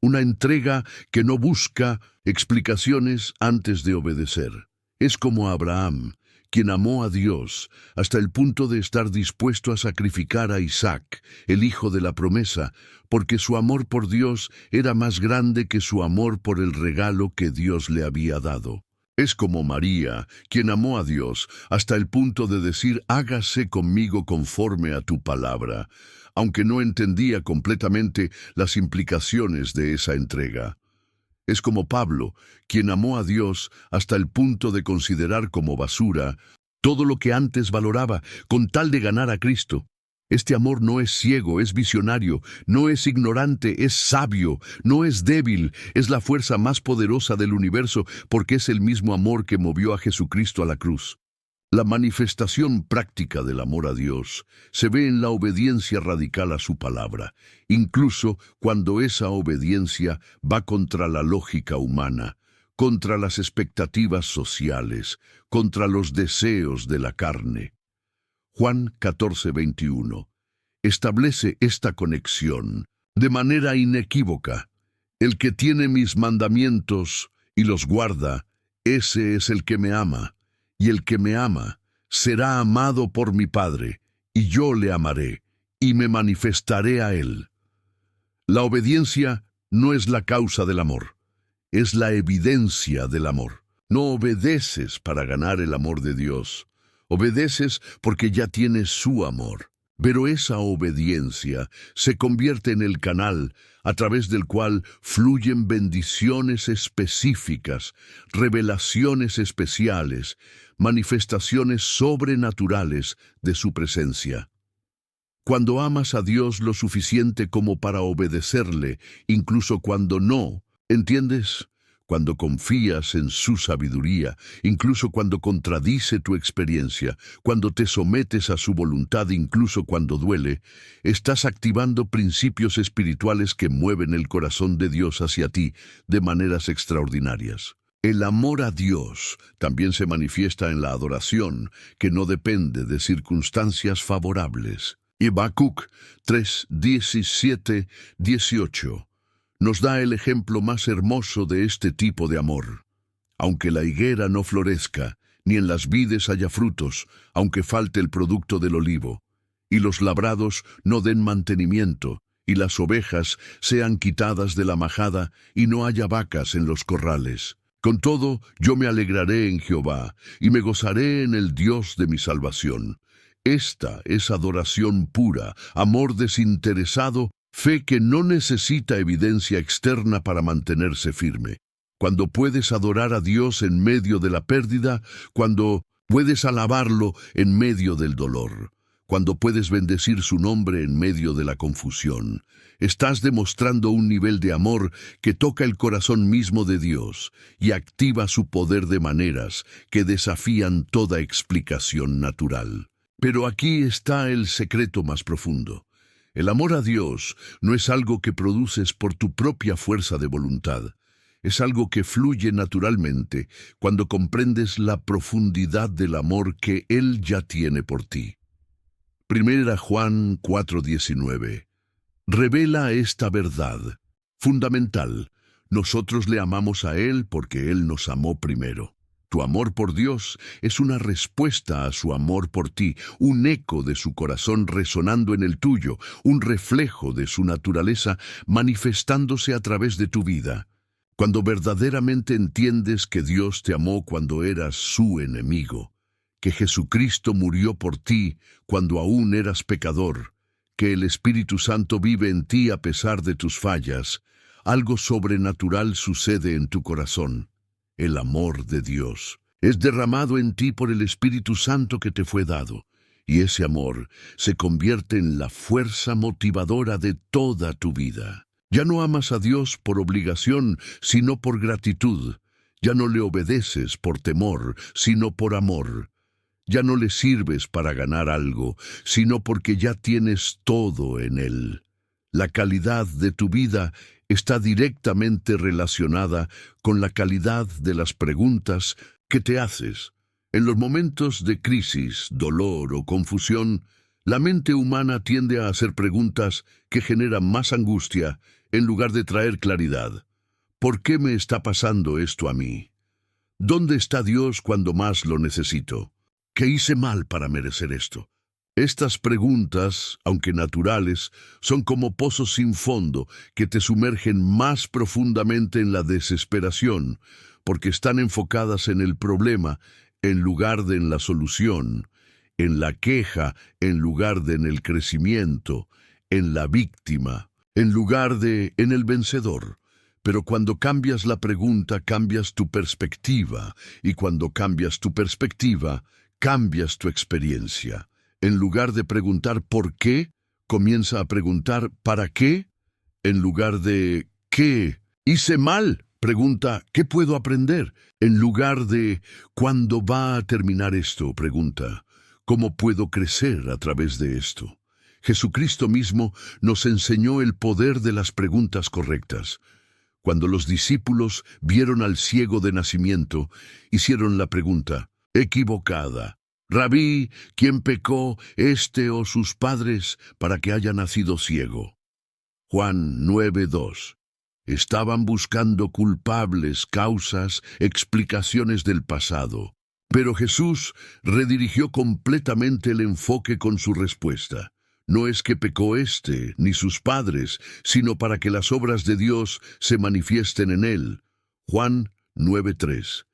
una entrega que no busca explicaciones antes de obedecer. Es como Abraham, quien amó a Dios hasta el punto de estar dispuesto a sacrificar a Isaac, el hijo de la promesa, porque su amor por Dios era más grande que su amor por el regalo que Dios le había dado. Es como María, quien amó a Dios hasta el punto de decir: hágase conmigo conforme a tu palabra, aunque no entendía completamente las implicaciones de esa entrega. Es como Pablo, quien amó a Dios hasta el punto de considerar como basura todo lo que antes valoraba con tal de ganar a Cristo. Este amor no es ciego, es visionario, no es ignorante, es sabio, no es débil, es la fuerza más poderosa del universo porque es el mismo amor que movió a Jesucristo a la cruz. La manifestación práctica del amor a Dios se ve en la obediencia radical a su palabra, incluso cuando esa obediencia va contra la lógica humana, contra las expectativas sociales, contra los deseos de la carne. Juan 14:21 establece esta conexión de manera inequívoca. El que tiene mis mandamientos y los guarda, ese es el que me ama. Y el que me ama será amado por mi Padre, y yo le amaré, y me manifestaré a él. La obediencia no es la causa del amor, es la evidencia del amor. No obedeces para ganar el amor de Dios, obedeces porque ya tienes su amor. Pero esa obediencia se convierte en el canal a través del cual fluyen bendiciones específicas, revelaciones especiales, manifestaciones sobrenaturales de su presencia. Cuando amas a Dios lo suficiente como para obedecerle, incluso cuando no, ¿entiendes? Cuando confías en su sabiduría, incluso cuando contradice tu experiencia, cuando te sometes a su voluntad, incluso cuando duele, estás activando principios espirituales que mueven el corazón de Dios hacia ti de maneras extraordinarias. El amor a Dios también se manifiesta en la adoración, que no depende de circunstancias favorables. Habacuc 3:17-18 nos da el ejemplo más hermoso de este tipo de amor. Aunque la higuera no florezca, ni en las vides haya frutos, aunque falte el producto del olivo, y los labrados no den mantenimiento, y las ovejas sean quitadas de la majada, y no haya vacas en los corrales. Con todo, yo me alegraré en Jehová, y me gozaré en el Dios de mi salvación. Esta es adoración pura, amor desinteresado, fe que no necesita evidencia externa para mantenerse firme. Cuando puedes adorar a Dios en medio de la pérdida, cuando puedes alabarlo en medio del dolor, cuando puedes bendecir su nombre en medio de la confusión, estás demostrando un nivel de amor que toca el corazón mismo de Dios y activa su poder de maneras que desafían toda explicación natural. Pero aquí está el secreto más profundo. El amor a Dios no es algo que produces por tu propia fuerza de voluntad. Es algo que fluye naturalmente cuando comprendes la profundidad del amor que Él ya tiene por ti. 1 Juan 4:19 revela esta verdad fundamental. Nosotros le amamos a Él porque Él nos amó primero. Tu amor por Dios es una respuesta a su amor por ti, un eco de su corazón resonando en el tuyo, un reflejo de su naturaleza manifestándose a través de tu vida. Cuando verdaderamente entiendes que Dios te amó cuando eras su enemigo, que Jesucristo murió por ti cuando aún eras pecador, que el Espíritu Santo vive en ti a pesar de tus fallas, algo sobrenatural sucede en tu corazón. El amor de Dios es derramado en ti por el Espíritu Santo que te fue dado, y ese amor se convierte en la fuerza motivadora de toda tu vida. Ya no amas a Dios por obligación, sino por gratitud. Ya no le obedeces por temor, sino por amor. Ya no le sirves para ganar algo, sino porque ya tienes todo en Él. La calidad de tu vida está directamente relacionada con la calidad de las preguntas que te haces. En los momentos de crisis, dolor o confusión, la mente humana tiende a hacer preguntas que generan más angustia en lugar de traer claridad. ¿Por qué me está pasando esto a mí? ¿Dónde está Dios cuando más lo necesito? ¿Qué hice mal para merecer esto? Estas preguntas, aunque naturales, son como pozos sin fondo que te sumergen más profundamente en la desesperación, porque están enfocadas en el problema en lugar de en la solución, en la queja en lugar de en el crecimiento, en la víctima, en lugar de en el vencedor. Pero cuando cambias la pregunta, cambias tu perspectiva, y cuando cambias tu perspectiva, cambias tu experiencia. En lugar de preguntar ¿por qué?, comienza a preguntar ¿para qué? En lugar de ¿qué hice mal?, pregunta ¿qué puedo aprender? En lugar de ¿cuándo va a terminar esto?, pregunta ¿cómo puedo crecer a través de esto? Jesucristo mismo nos enseñó el poder de las preguntas correctas. Cuando los discípulos vieron al ciego de nacimiento, hicieron la pregunta equivocada. Rabí, ¿quién pecó, este o sus padres, para que haya nacido ciego? Juan 9:2. Estaban buscando culpables, causas, explicaciones del pasado. Pero Jesús redirigió completamente el enfoque con su respuesta. No es que pecó este, ni sus padres, sino para que las obras de Dios se manifiesten en él. Juan 9:3.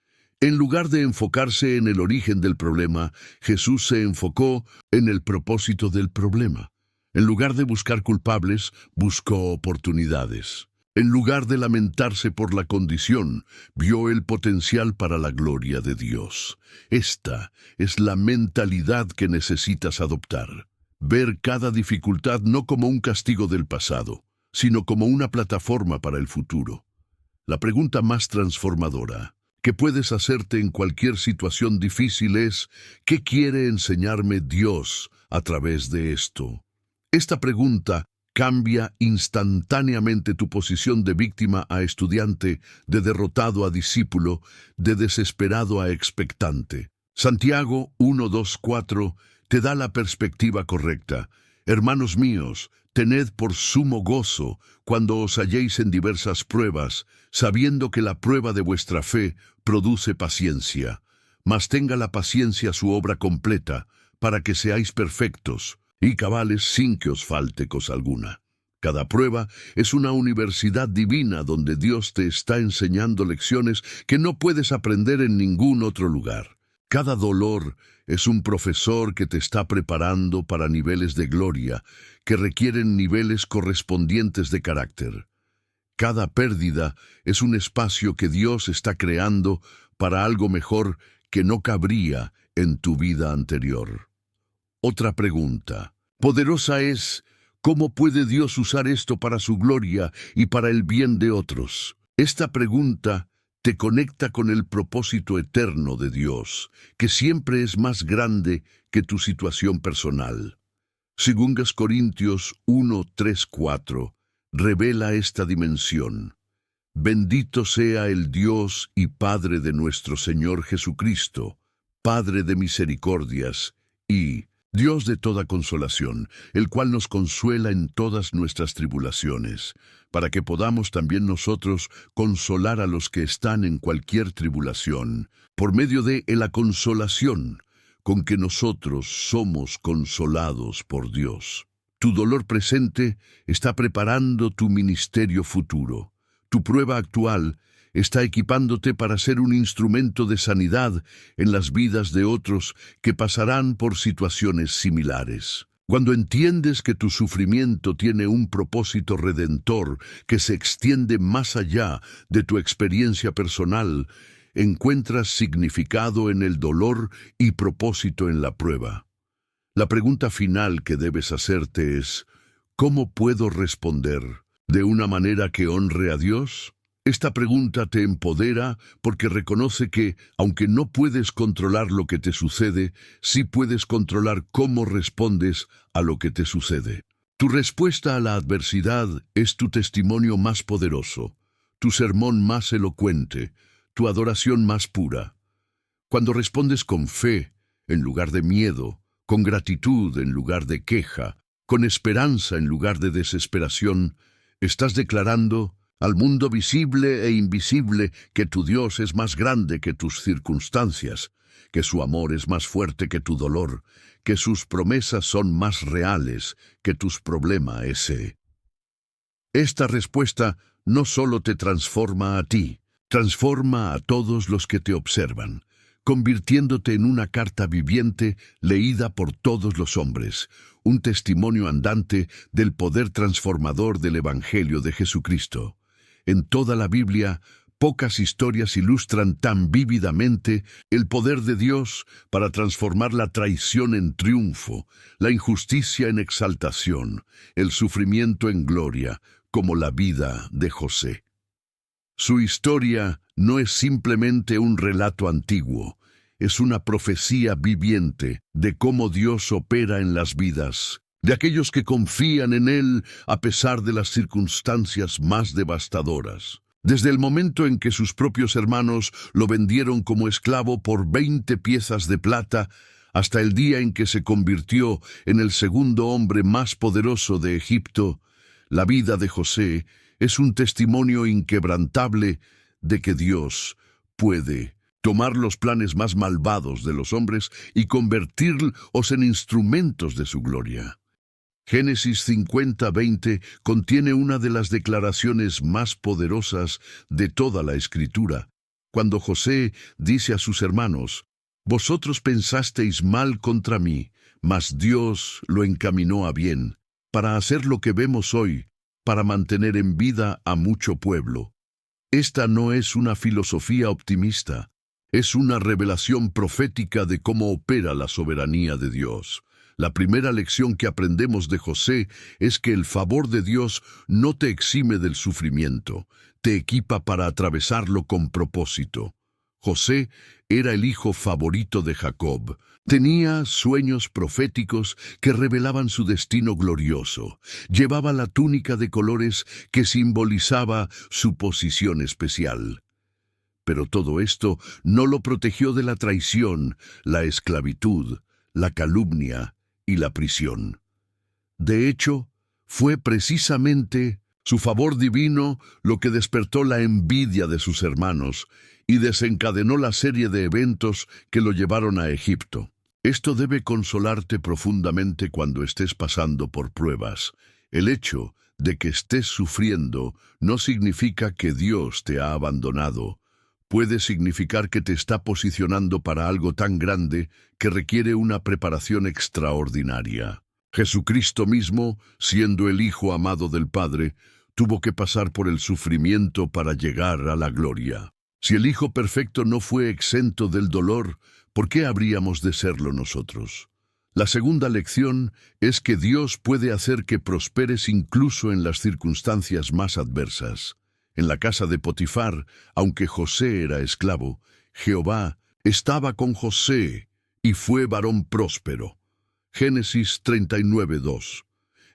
En lugar de enfocarse en el origen del problema, Jesús se enfocó en el propósito del problema. En lugar de buscar culpables, buscó oportunidades. En lugar de lamentarse por la condición, vio el potencial para la gloria de Dios. Esta es la mentalidad que necesitas adoptar. Ver cada dificultad no como un castigo del pasado, sino como una plataforma para el futuro. La pregunta más transformadora que puedes hacerte en cualquier situación difícil es ¿qué quiere enseñarme Dios a través de esto? Esta pregunta cambia instantáneamente tu posición de víctima a estudiante, de derrotado a discípulo, de desesperado a expectante. Santiago 1:2-4 te da la perspectiva correcta. Hermanos míos, tened por sumo gozo cuando os halléis en diversas pruebas, sabiendo que la prueba de vuestra fe produce paciencia. Mas tenga la paciencia su obra completa, para que seáis perfectos y cabales sin que os falte cosa alguna. Cada prueba es una universidad divina donde Dios te está enseñando lecciones que no puedes aprender en ningún otro lugar. Cada dolor es un profesor que te está preparando para niveles de gloria que requieren niveles correspondientes de carácter. Cada pérdida es un espacio que Dios está creando para algo mejor que no cabría en tu vida anterior. Otra pregunta poderosa es, ¿cómo puede Dios usar esto para su gloria y para el bien de otros? Esta pregunta te conecta con el propósito eterno de Dios, que siempre es más grande que tu situación personal. 2 Corintios 1:3-4 revela esta dimensión. Bendito sea el Dios y Padre de nuestro Señor Jesucristo, Padre de misericordias y Dios de toda consolación, el cual nos consuela en todas nuestras tribulaciones, para que podamos también nosotros consolar a los que están en cualquier tribulación, por medio de la consolación con que nosotros somos consolados por Dios. Tu dolor presente está preparando tu ministerio futuro. Tu prueba actual está equipándote para ser un instrumento de sanidad en las vidas de otros que pasarán por situaciones similares. Cuando entiendes que tu sufrimiento tiene un propósito redentor que se extiende más allá de tu experiencia personal, encuentras significado en el dolor y propósito en la prueba. La pregunta final que debes hacerte es, ¿cómo puedo responder de una manera que honre a Dios? Esta pregunta te empodera porque reconoce que, aunque no puedes controlar lo que te sucede, sí puedes controlar cómo respondes a lo que te sucede. Tu respuesta a la adversidad es tu testimonio más poderoso, tu sermón más elocuente, tu adoración más pura. Cuando respondes con fe, en lugar de miedo, con gratitud en lugar de queja, con esperanza en lugar de desesperación, estás declarando al mundo visible e invisible que tu Dios es más grande que tus circunstancias, que su amor es más fuerte que tu dolor, que sus promesas son más reales que tus problemas ese. Esta respuesta no solo te transforma a ti, transforma a todos los que te observan, convirtiéndote en una carta viviente leída por todos los hombres, un testimonio andante del poder transformador del Evangelio de Jesucristo. En toda la Biblia, pocas historias ilustran tan vívidamente el poder de Dios para transformar la traición en triunfo, la injusticia en exaltación, el sufrimiento en gloria, como la vida de José. Su historia no es simplemente un relato antiguo, es una profecía viviente de cómo Dios opera en las vidas de aquellos que confían en Él a pesar de las circunstancias más devastadoras. Desde el momento en que sus propios hermanos lo vendieron como esclavo por 20 piezas de plata, hasta el día en que se convirtió en el segundo hombre más poderoso de Egipto, la vida de José es un testimonio inquebrantable de que Dios puede tomar los planes más malvados de los hombres y convertirlos en instrumentos de su gloria. Génesis 50:20 contiene una de las declaraciones más poderosas de toda la Escritura, cuando José dice a sus hermanos: «Vosotros pensasteis mal contra mí, mas Dios lo encaminó a bien, para hacer lo que vemos hoy, para mantener en vida a mucho pueblo». Esta no es una filosofía optimista, es una revelación profética de cómo opera la soberanía de Dios. La primera lección que aprendemos de José es que el favor de Dios no te exime del sufrimiento, te equipa para atravesarlo con propósito. José era el hijo favorito de Jacob. Tenía sueños proféticos que revelaban su destino glorioso. Llevaba la túnica de colores que simbolizaba su posición especial. Pero todo esto no lo protegió de la traición, la esclavitud, la calumnia y la prisión. De hecho, fue precisamente su favor divino lo que despertó la envidia de sus hermanos y desencadenó la serie de eventos que lo llevaron a Egipto. Esto debe consolarte profundamente cuando estés pasando por pruebas. El hecho de que estés sufriendo no significa que Dios te ha abandonado. Puede significar que te está posicionando para algo tan grande que requiere una preparación extraordinaria. Jesucristo mismo, siendo el Hijo amado del Padre, tuvo que pasar por el sufrimiento para llegar a la gloria. Si el Hijo perfecto no fue exento del dolor, ¿por qué habríamos de serlo nosotros? La segunda lección es que Dios puede hacer que prosperes incluso en las circunstancias más adversas. En la casa de Potifar, aunque José era esclavo, Jehová estaba con José y fue varón próspero. Génesis 39:2.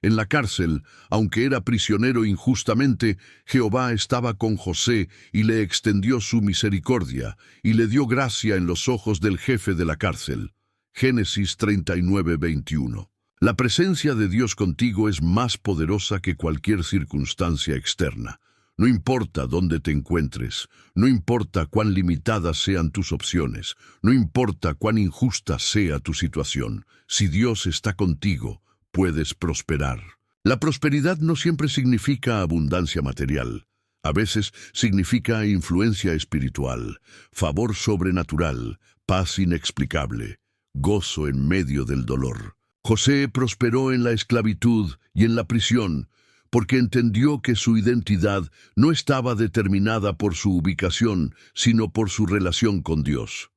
En la cárcel, aunque era prisionero injustamente, Jehová estaba con José y le extendió su misericordia y le dio gracia en los ojos del jefe de la cárcel. Génesis 39:21. La presencia de Dios contigo es más poderosa que cualquier circunstancia externa. No importa dónde te encuentres, no importa cuán limitadas sean tus opciones, no importa cuán injusta sea tu situación, si Dios está contigo, puedes prosperar. La prosperidad no siempre significa abundancia material. A veces significa influencia espiritual, favor sobrenatural, paz inexplicable, gozo en medio del dolor. José prosperó en la esclavitud y en la prisión, porque entendió que su identidad no estaba determinada por su ubicación, sino por su relación con Dios.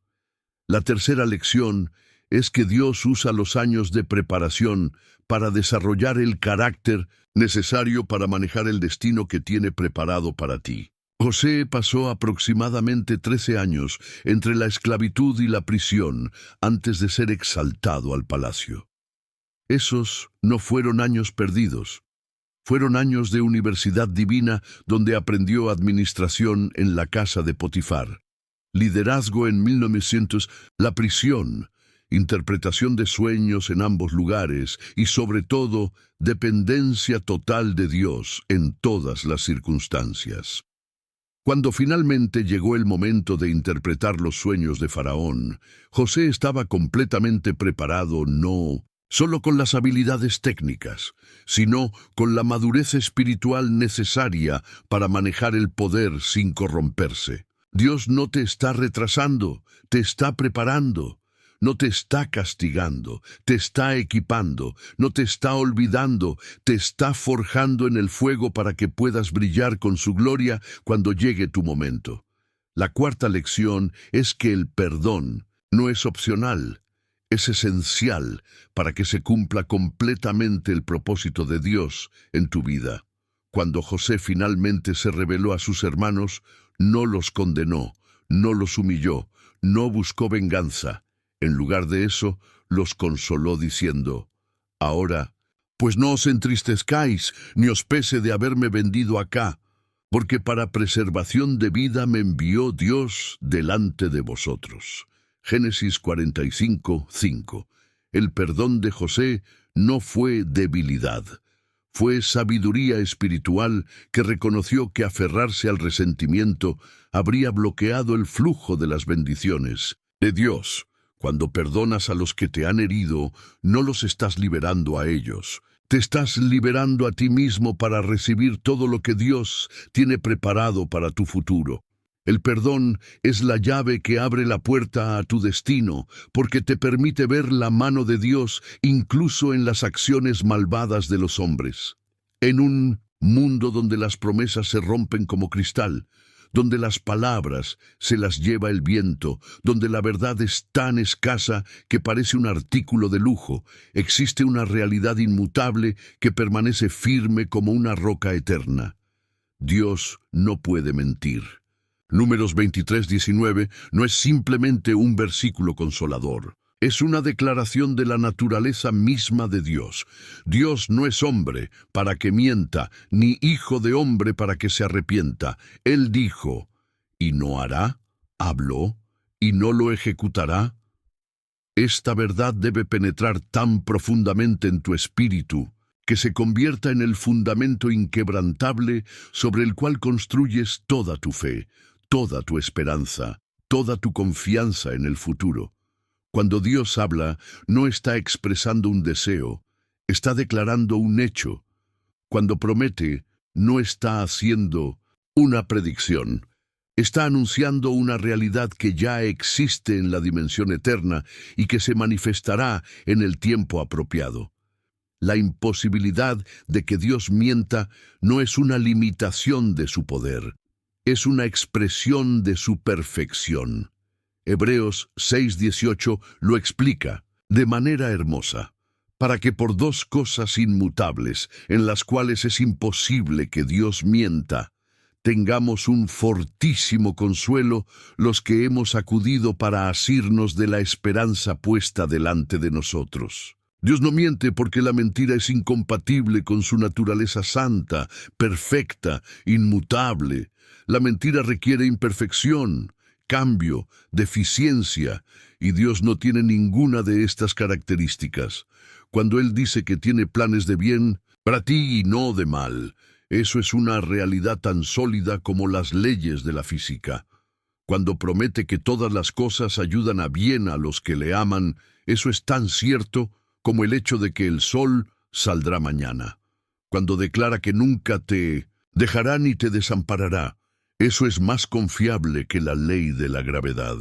La tercera lección es que Dios usa los años de preparación para desarrollar el carácter necesario para manejar el destino que tiene preparado para ti. José pasó aproximadamente 13 años entre la esclavitud y la prisión antes de ser exaltado al palacio. Esos no fueron años perdidos. Fueron años de universidad divina donde aprendió administración en la casa de Potifar, liderazgo en 1900, la prisión, interpretación de sueños en ambos lugares y sobre todo dependencia total de Dios en todas las circunstancias. Cuando finalmente llegó el momento de interpretar los sueños de Faraón, José estaba completamente preparado no solo con las habilidades técnicas, sino con la madurez espiritual necesaria para manejar el poder sin corromperse. Dios no te está retrasando, te está preparando. No te está castigando, te está equipando, no te está olvidando, te está forjando en el fuego para que puedas brillar con su gloria cuando llegue tu momento. La cuarta lección es que el perdón no es opcional, es esencial para que se cumpla completamente el propósito de Dios en tu vida. Cuando José finalmente se reveló a sus hermanos, no los condenó, no los humilló, no buscó venganza. En lugar de eso, los consoló diciendo, «Ahora, pues no os entristezcáis, ni os pese de haberme vendido acá, porque para preservación de vida me envió Dios delante de vosotros». Génesis 45:5. El perdón de José no fue debilidad, fue sabiduría espiritual que reconoció que aferrarse al resentimiento habría bloqueado el flujo de las bendiciones de Dios. Cuando perdonas a los que te han herido, no los estás liberando a ellos. Te estás liberando a ti mismo para recibir todo lo que Dios tiene preparado para tu futuro. El perdón es la llave que abre la puerta a tu destino, porque te permite ver la mano de Dios incluso en las acciones malvadas de los hombres. En un mundo donde las promesas se rompen como cristal, donde las palabras se las lleva el viento, donde la verdad es tan escasa que parece un artículo de lujo, existe una realidad inmutable que permanece firme como una roca eterna. Dios no puede mentir. Números 23:19 no es simplemente un versículo consolador. Es una declaración de la naturaleza misma de Dios. Dios no es hombre para que mienta, ni hijo de hombre para que se arrepienta. Él dijo, ¿y no hará? ¿Habló? ¿Y no lo ejecutará? Esta verdad debe penetrar tan profundamente en tu espíritu que se convierta en el fundamento inquebrantable sobre el cual construyes toda tu fe, toda tu esperanza, toda tu confianza en el futuro. Cuando Dios habla, no está expresando un deseo, está declarando un hecho. Cuando promete, no está haciendo una predicción. Está anunciando una realidad que ya existe en la dimensión eterna y que se manifestará en el tiempo apropiado. La imposibilidad de que Dios mienta no es una limitación de su poder, es una expresión de su perfección. Hebreos 6:18 lo explica de manera hermosa, para que por dos cosas inmutables, en las cuales es imposible que Dios mienta, tengamos un fortísimo consuelo los que hemos acudido para asirnos de la esperanza puesta delante de nosotros. Dios no miente porque la mentira es incompatible con su naturaleza santa, perfecta, inmutable. La mentira requiere imperfección, cambio, deficiencia, y Dios no tiene ninguna de estas características. Cuando Él dice que tiene planes de bien para ti y no de mal, eso es una realidad tan sólida como las leyes de la física. Cuando promete que todas las cosas ayudan a bien a los que le aman, eso es tan cierto como el hecho de que el sol saldrá mañana. Cuando declara que nunca te dejará ni te desamparará, eso es más confiable que la ley de la gravedad.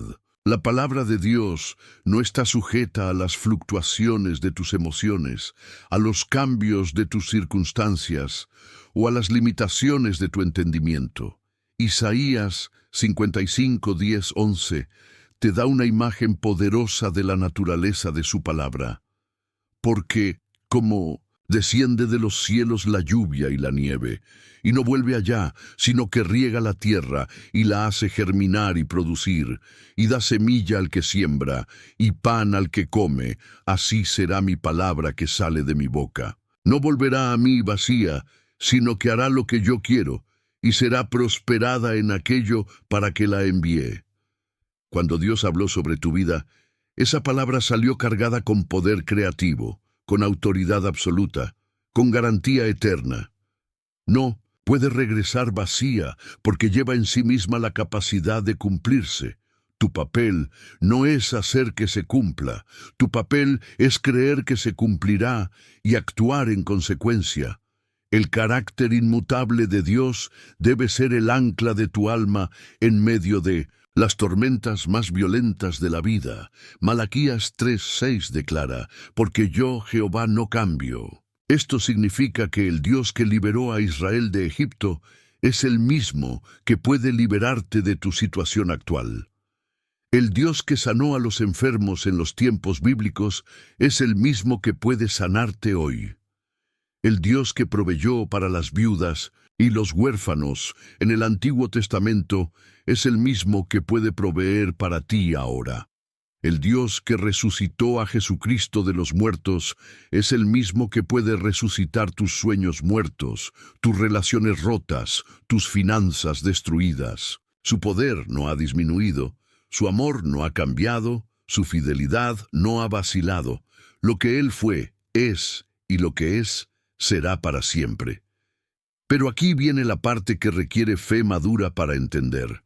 La palabra de Dios no está sujeta a las fluctuaciones de tus emociones, a los cambios de tus circunstancias o a las limitaciones de tu entendimiento. Isaías 55:10-11 te da una imagen poderosa de la naturaleza de su palabra. Porque, como Desciende de los cielos la lluvia y la nieve, y no vuelve allá, sino que riega la tierra y la hace germinar y producir, y da semilla al que siembra, y pan al que come. Así será mi palabra que sale de mi boca. No volverá a mí vacía, sino que hará lo que yo quiero, y será prosperada en aquello para que la envié. Cuando Dios habló sobre tu vida, esa palabra salió cargada con poder creativo, con autoridad absoluta, con garantía eterna. No puede regresar vacía, porque lleva en sí misma la capacidad de cumplirse. Tu papel no es hacer que se cumpla, tu papel es creer que se cumplirá y actuar en consecuencia. El carácter inmutable de Dios debe ser el ancla de tu alma en medio de las tormentas más violentas de la vida. Malaquías 3:6 declara, porque yo, Jehová, no cambio. Esto significa que el Dios que liberó a Israel de Egipto es el mismo que puede liberarte de tu situación actual. El Dios que sanó a los enfermos en los tiempos bíblicos es el mismo que puede sanarte hoy. El Dios que proveyó para las viudas y los huérfanos en el Antiguo Testamento es el mismo que puede proveer para ti ahora. El Dios que resucitó a Jesucristo de los muertos es el mismo que puede resucitar tus sueños muertos, tus relaciones rotas, tus finanzas destruidas. Su poder no ha disminuido, su amor no ha cambiado, su fidelidad no ha vacilado. Lo que Él fue, es, y lo que es, será para siempre. Pero aquí viene la parte que requiere fe madura para entender.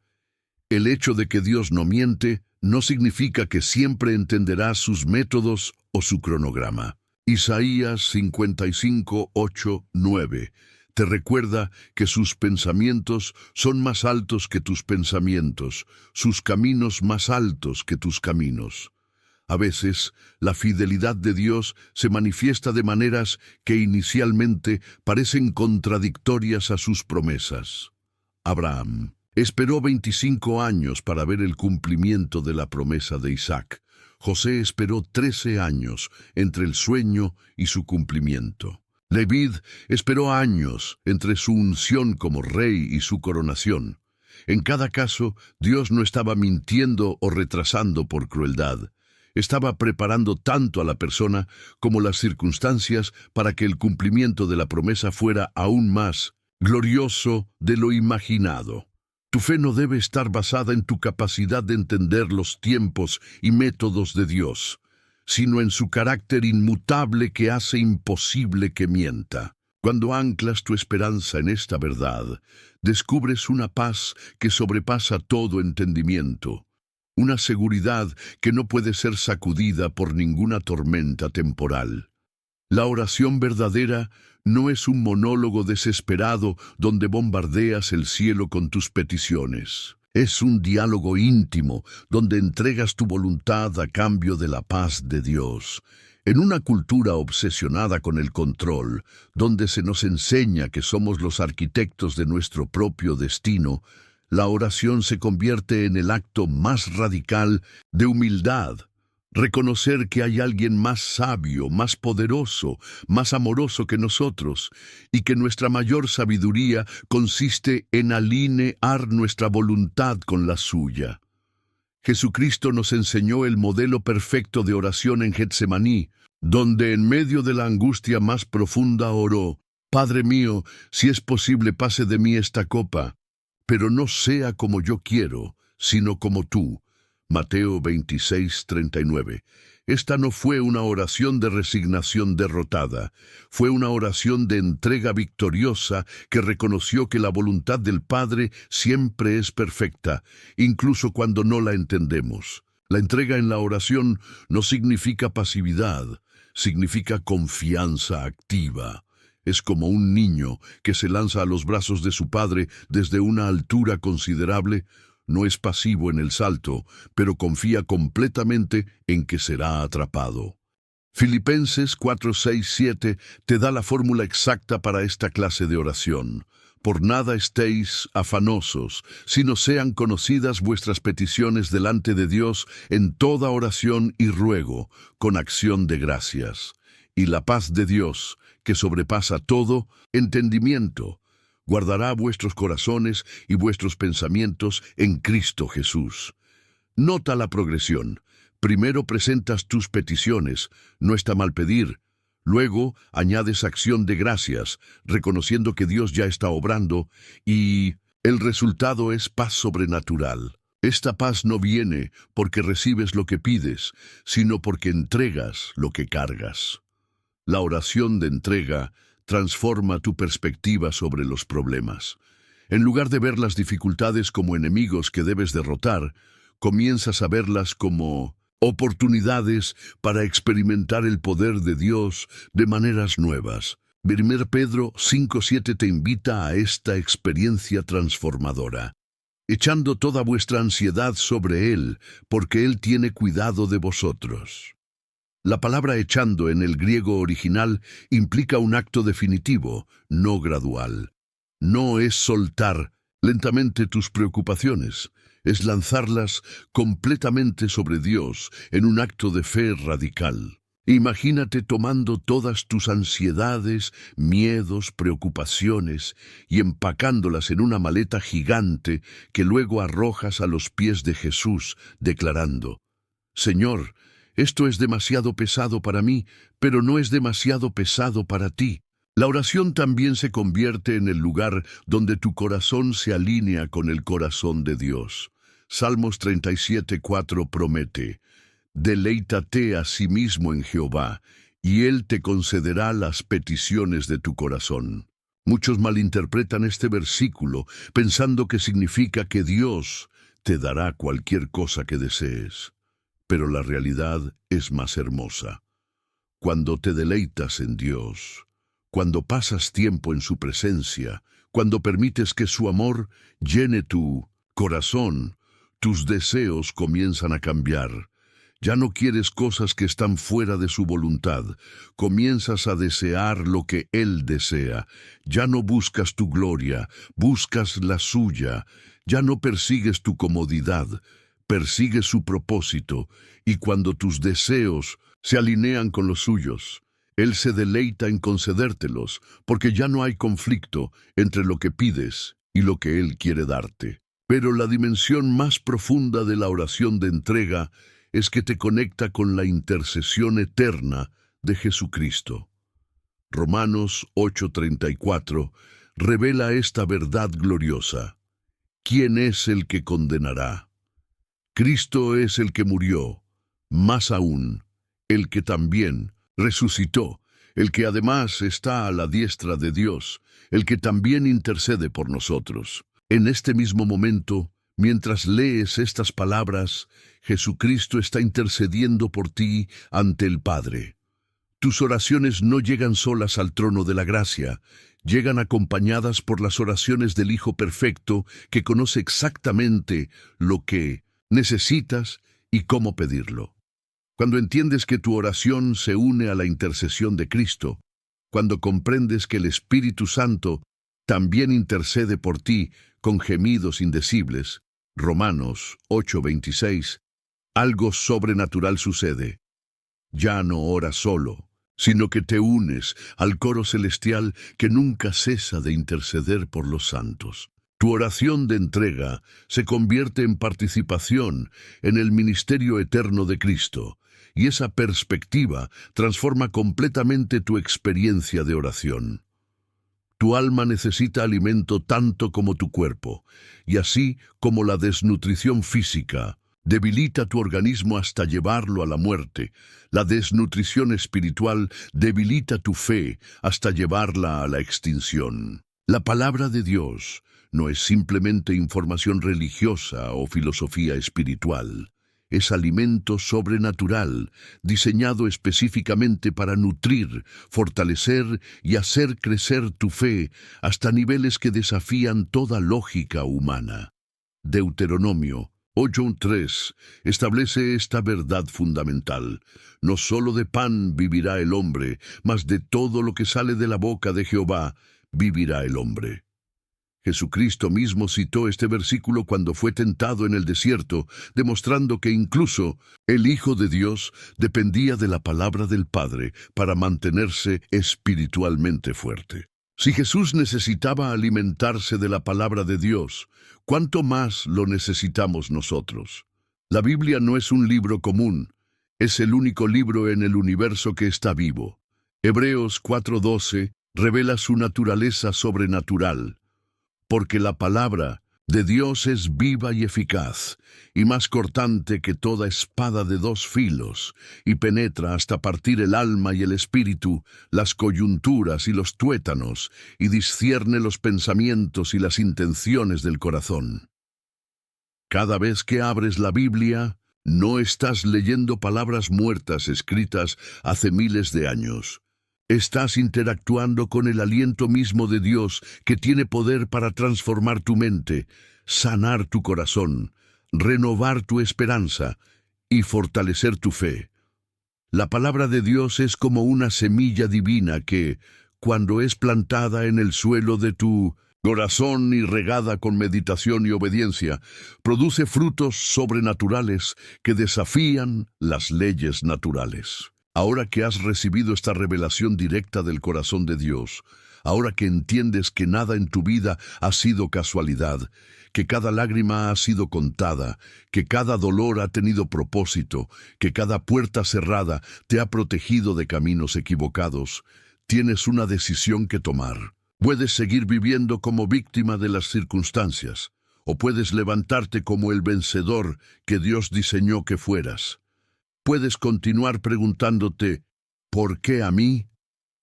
El hecho de que Dios no miente no significa que siempre entenderás sus métodos o su cronograma. Isaías 55:8-9 te recuerda que sus pensamientos son más altos que tus pensamientos, sus caminos más altos que tus caminos. A veces, la fidelidad de Dios se manifiesta de maneras que inicialmente parecen contradictorias a sus promesas. Abraham esperó 25 años para ver el cumplimiento de la promesa de Isaac. José esperó 13 años entre el sueño y su cumplimiento. David esperó años entre su unción como rey y su coronación. En cada caso, Dios no estaba mintiendo o retrasando por crueldad. Estaba preparando tanto a la persona como las circunstancias para que el cumplimiento de la promesa fuera aún más glorioso de lo imaginado. Tu fe no debe estar basada en tu capacidad de entender los tiempos y métodos de Dios, sino en su carácter inmutable que hace imposible que mienta. Cuando anclas tu esperanza en esta verdad, descubres una paz que sobrepasa todo entendimiento. Una seguridad que no puede ser sacudida por ninguna tormenta temporal. La oración verdadera no es un monólogo desesperado donde bombardeas el cielo con tus peticiones. Es un diálogo íntimo donde entregas tu voluntad a cambio de la paz de Dios. En una cultura obsesionada con el control, donde se nos enseña que somos los arquitectos de nuestro propio destino, la oración se convierte en el acto más radical de humildad. Reconocer que hay alguien más sabio, más poderoso, más amoroso que nosotros, y que nuestra mayor sabiduría consiste en alinear nuestra voluntad con la suya. Jesucristo nos enseñó el modelo perfecto de oración en Getsemaní, donde en medio de la angustia más profunda oró: Padre mío, si es posible pase de mí esta copa, pero no sea como yo quiero, sino como tú. Mateo 26:39. Esta no fue una oración de resignación derrotada, fue una oración de entrega victoriosa que reconoció que la voluntad del Padre siempre es perfecta, incluso cuando no la entendemos. La entrega en la oración no significa pasividad, significa confianza activa. Es como un niño que se lanza a los brazos de su padre desde una altura considerable. No es pasivo en el salto, pero confía completamente en que será atrapado. Filipenses 4:6-7 te da la fórmula exacta para esta clase de oración. Por nada estéis afanosos, sino sean conocidas vuestras peticiones delante de Dios en toda oración y ruego, con acción de gracias. Y la paz de Dios, que sobrepasa todo entendimiento, guardará vuestros corazones y vuestros pensamientos en Cristo Jesús. Nota la progresión. Primero presentas tus peticiones, no está mal pedir. Luego añades acción de gracias, reconociendo que Dios ya está obrando, y el resultado es paz sobrenatural. Esta paz no viene porque recibes lo que pides, sino porque entregas lo que cargas. La oración de entrega transforma tu perspectiva sobre los problemas. En lugar de ver las dificultades como enemigos que debes derrotar, comienzas a verlas como oportunidades para experimentar el poder de Dios de maneras nuevas. 1 Pedro 5:7 te invita a esta experiencia transformadora, echando toda vuestra ansiedad sobre Él, porque Él tiene cuidado de vosotros. La palabra echando en el griego original implica un acto definitivo, no gradual. No es soltar lentamente tus preocupaciones, es lanzarlas completamente sobre Dios en un acto de fe radical. Imagínate tomando todas tus ansiedades, miedos, preocupaciones y empacándolas en una maleta gigante que luego arrojas a los pies de Jesús, declarando: Señor, esto es demasiado pesado para mí, pero no es demasiado pesado para ti. La oración también se convierte en el lugar donde tu corazón se alinea con el corazón de Dios. Salmos 37:4 promete: Deleítate a sí mismo en Jehová, y Él te concederá las peticiones de tu corazón. Muchos malinterpretan este versículo pensando que significa que Dios te dará cualquier cosa que desees. Pero la realidad es más hermosa. Cuando te deleitas en Dios, cuando pasas tiempo en su presencia, cuando permites que su amor llene tu corazón, tus deseos comienzan a cambiar. Ya no quieres cosas que están fuera de su voluntad. Comienzas a desear lo que Él desea. Ya no buscas tu gloria, buscas la suya. Ya no persigues tu comodidad, persigues su propósito. Y cuando tus deseos se alinean con los suyos, Él se deleita en concedértelos, porque ya no hay conflicto entre lo que pides y lo que Él quiere darte. Pero la dimensión más profunda de la oración de entrega es que te conecta con la intercesión eterna de Jesucristo. Romanos 8:34 revela esta verdad gloriosa. ¿Quién es el que condenará? Cristo es el que murió, más aún, el que también resucitó, el que además está a la diestra de Dios, el que también intercede por nosotros. En este mismo momento, mientras lees estas palabras, Jesucristo está intercediendo por ti ante el Padre. Tus oraciones no llegan solas al trono de la gracia, llegan acompañadas por las oraciones del Hijo Perfecto que conoce exactamente lo que necesitas y cómo pedirlo. Cuando entiendes que tu oración se une a la intercesión de Cristo, cuando comprendes que el Espíritu Santo también intercede por ti con gemidos indecibles, Romanos 8:26, algo sobrenatural sucede. Ya no oras solo, sino que te unes al coro celestial que nunca cesa de interceder por los santos. Tu oración de entrega se convierte en participación en el ministerio eterno de Cristo, y esa perspectiva transforma completamente tu experiencia de oración. Tu alma necesita alimento tanto como tu cuerpo, y así como la desnutrición física debilita tu organismo hasta llevarlo a la muerte, la desnutrición espiritual debilita tu fe hasta llevarla a la extinción. La palabra de Dios no es simplemente información religiosa o filosofía espiritual. Es alimento sobrenatural, diseñado específicamente para nutrir, fortalecer y hacer crecer tu fe hasta niveles que desafían toda lógica humana. Deuteronomio 8:3 establece esta verdad fundamental. No solo de pan vivirá el hombre, mas de todo lo que sale de la boca de Jehová vivirá el hombre. Jesucristo mismo citó este versículo cuando fue tentado en el desierto, demostrando que incluso el Hijo de Dios dependía de la palabra del Padre para mantenerse espiritualmente fuerte. Si Jesús necesitaba alimentarse de la palabra de Dios, ¿cuánto más lo necesitamos nosotros? La Biblia no es un libro común, es el único libro en el universo que está vivo. Hebreos 4:12 revela su naturaleza sobrenatural, porque la palabra de Dios es viva y eficaz, y más cortante que toda espada de dos filos, y penetra hasta partir el alma y el espíritu, las coyunturas y los tuétanos, y discierne los pensamientos y las intenciones del corazón. Cada vez que abres la Biblia, no estás leyendo palabras muertas escritas hace miles de años. Estás interactuando con el aliento mismo de Dios que tiene poder para transformar tu mente, sanar tu corazón, renovar tu esperanza y fortalecer tu fe. La palabra de Dios es como una semilla divina que, cuando es plantada en el suelo de tu corazón y regada con meditación y obediencia, produce frutos sobrenaturales que desafían las leyes naturales. Ahora que has recibido esta revelación directa del corazón de Dios, ahora que entiendes que nada en tu vida ha sido casualidad, que cada lágrima ha sido contada, que cada dolor ha tenido propósito, que cada puerta cerrada te ha protegido de caminos equivocados, tienes una decisión que tomar. Puedes seguir viviendo como víctima de las circunstancias, o puedes levantarte como el vencedor que Dios diseñó que fueras. Puedes continuar preguntándote, ¿por qué a mí?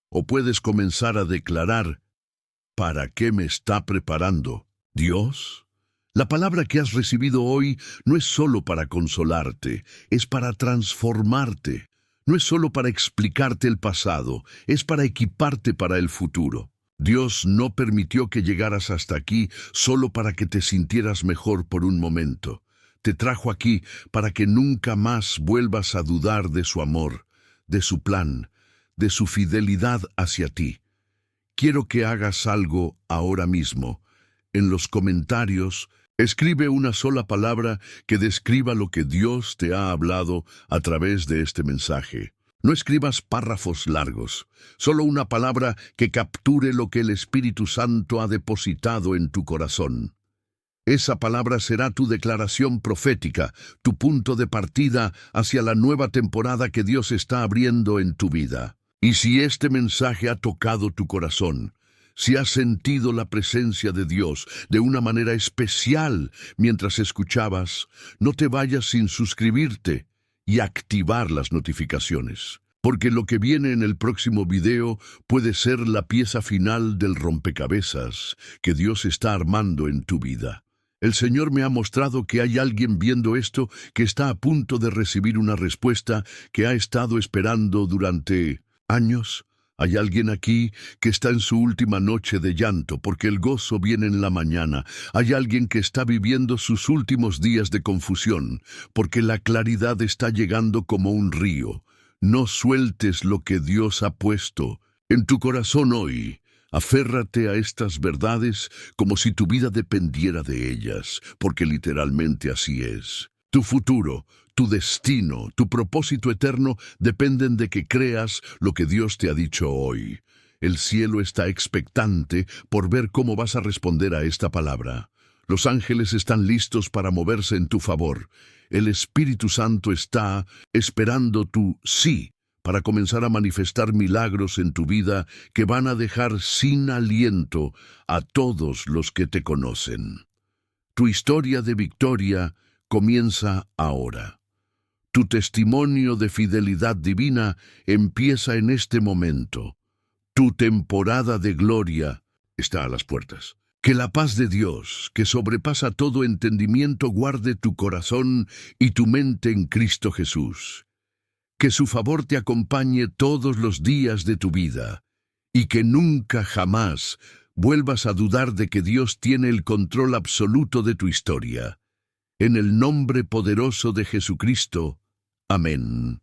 O puedes comenzar a declarar, ¿para qué me está preparando Dios? La palabra que has recibido hoy no es solo para consolarte, es para transformarte. No es solo para explicarte el pasado, es para equiparte para el futuro. Dios no permitió que llegaras hasta aquí solo para que te sintieras mejor por un momento. Te trajo aquí para que nunca más vuelvas a dudar de su amor, de su plan, de su fidelidad hacia ti. Quiero que hagas algo ahora mismo. En los comentarios, escribe una sola palabra que describa lo que Dios te ha hablado a través de este mensaje. No escribas párrafos largos, solo una palabra que capture lo que el Espíritu Santo ha depositado en tu corazón. Esa palabra será tu declaración profética, tu punto de partida hacia la nueva temporada que Dios está abriendo en tu vida. Y si este mensaje ha tocado tu corazón, si has sentido la presencia de Dios de una manera especial mientras escuchabas, no te vayas sin suscribirte y activar las notificaciones, porque lo que viene en el próximo video puede ser la pieza final del rompecabezas que Dios está armando en tu vida. El Señor me ha mostrado que hay alguien viendo esto que está a punto de recibir una respuesta que ha estado esperando durante años. Hay alguien aquí que está en su última noche de llanto porque el gozo viene en la mañana. Hay alguien que está viviendo sus últimos días de confusión porque la claridad está llegando como un río. No sueltes lo que Dios ha puesto en tu corazón hoy. Aférrate a estas verdades como si tu vida dependiera de ellas, porque literalmente así es. Tu futuro, tu destino, tu propósito eterno dependen de que creas lo que Dios te ha dicho hoy. El cielo está expectante por ver cómo vas a responder a esta palabra. Los ángeles están listos para moverse en tu favor. El Espíritu Santo está esperando tu sí para comenzar a manifestar milagros en tu vida que van a dejar sin aliento a todos los que te conocen. Tu historia de victoria comienza ahora. Tu testimonio de fidelidad divina empieza en este momento. Tu temporada de gloria está a las puertas. Que la paz de Dios, que sobrepasa todo entendimiento, guarde tu corazón y tu mente en Cristo Jesús. Que su favor te acompañe todos los días de tu vida y que nunca jamás vuelvas a dudar de que Dios tiene el control absoluto de tu historia. En el nombre poderoso de Jesucristo. Amén.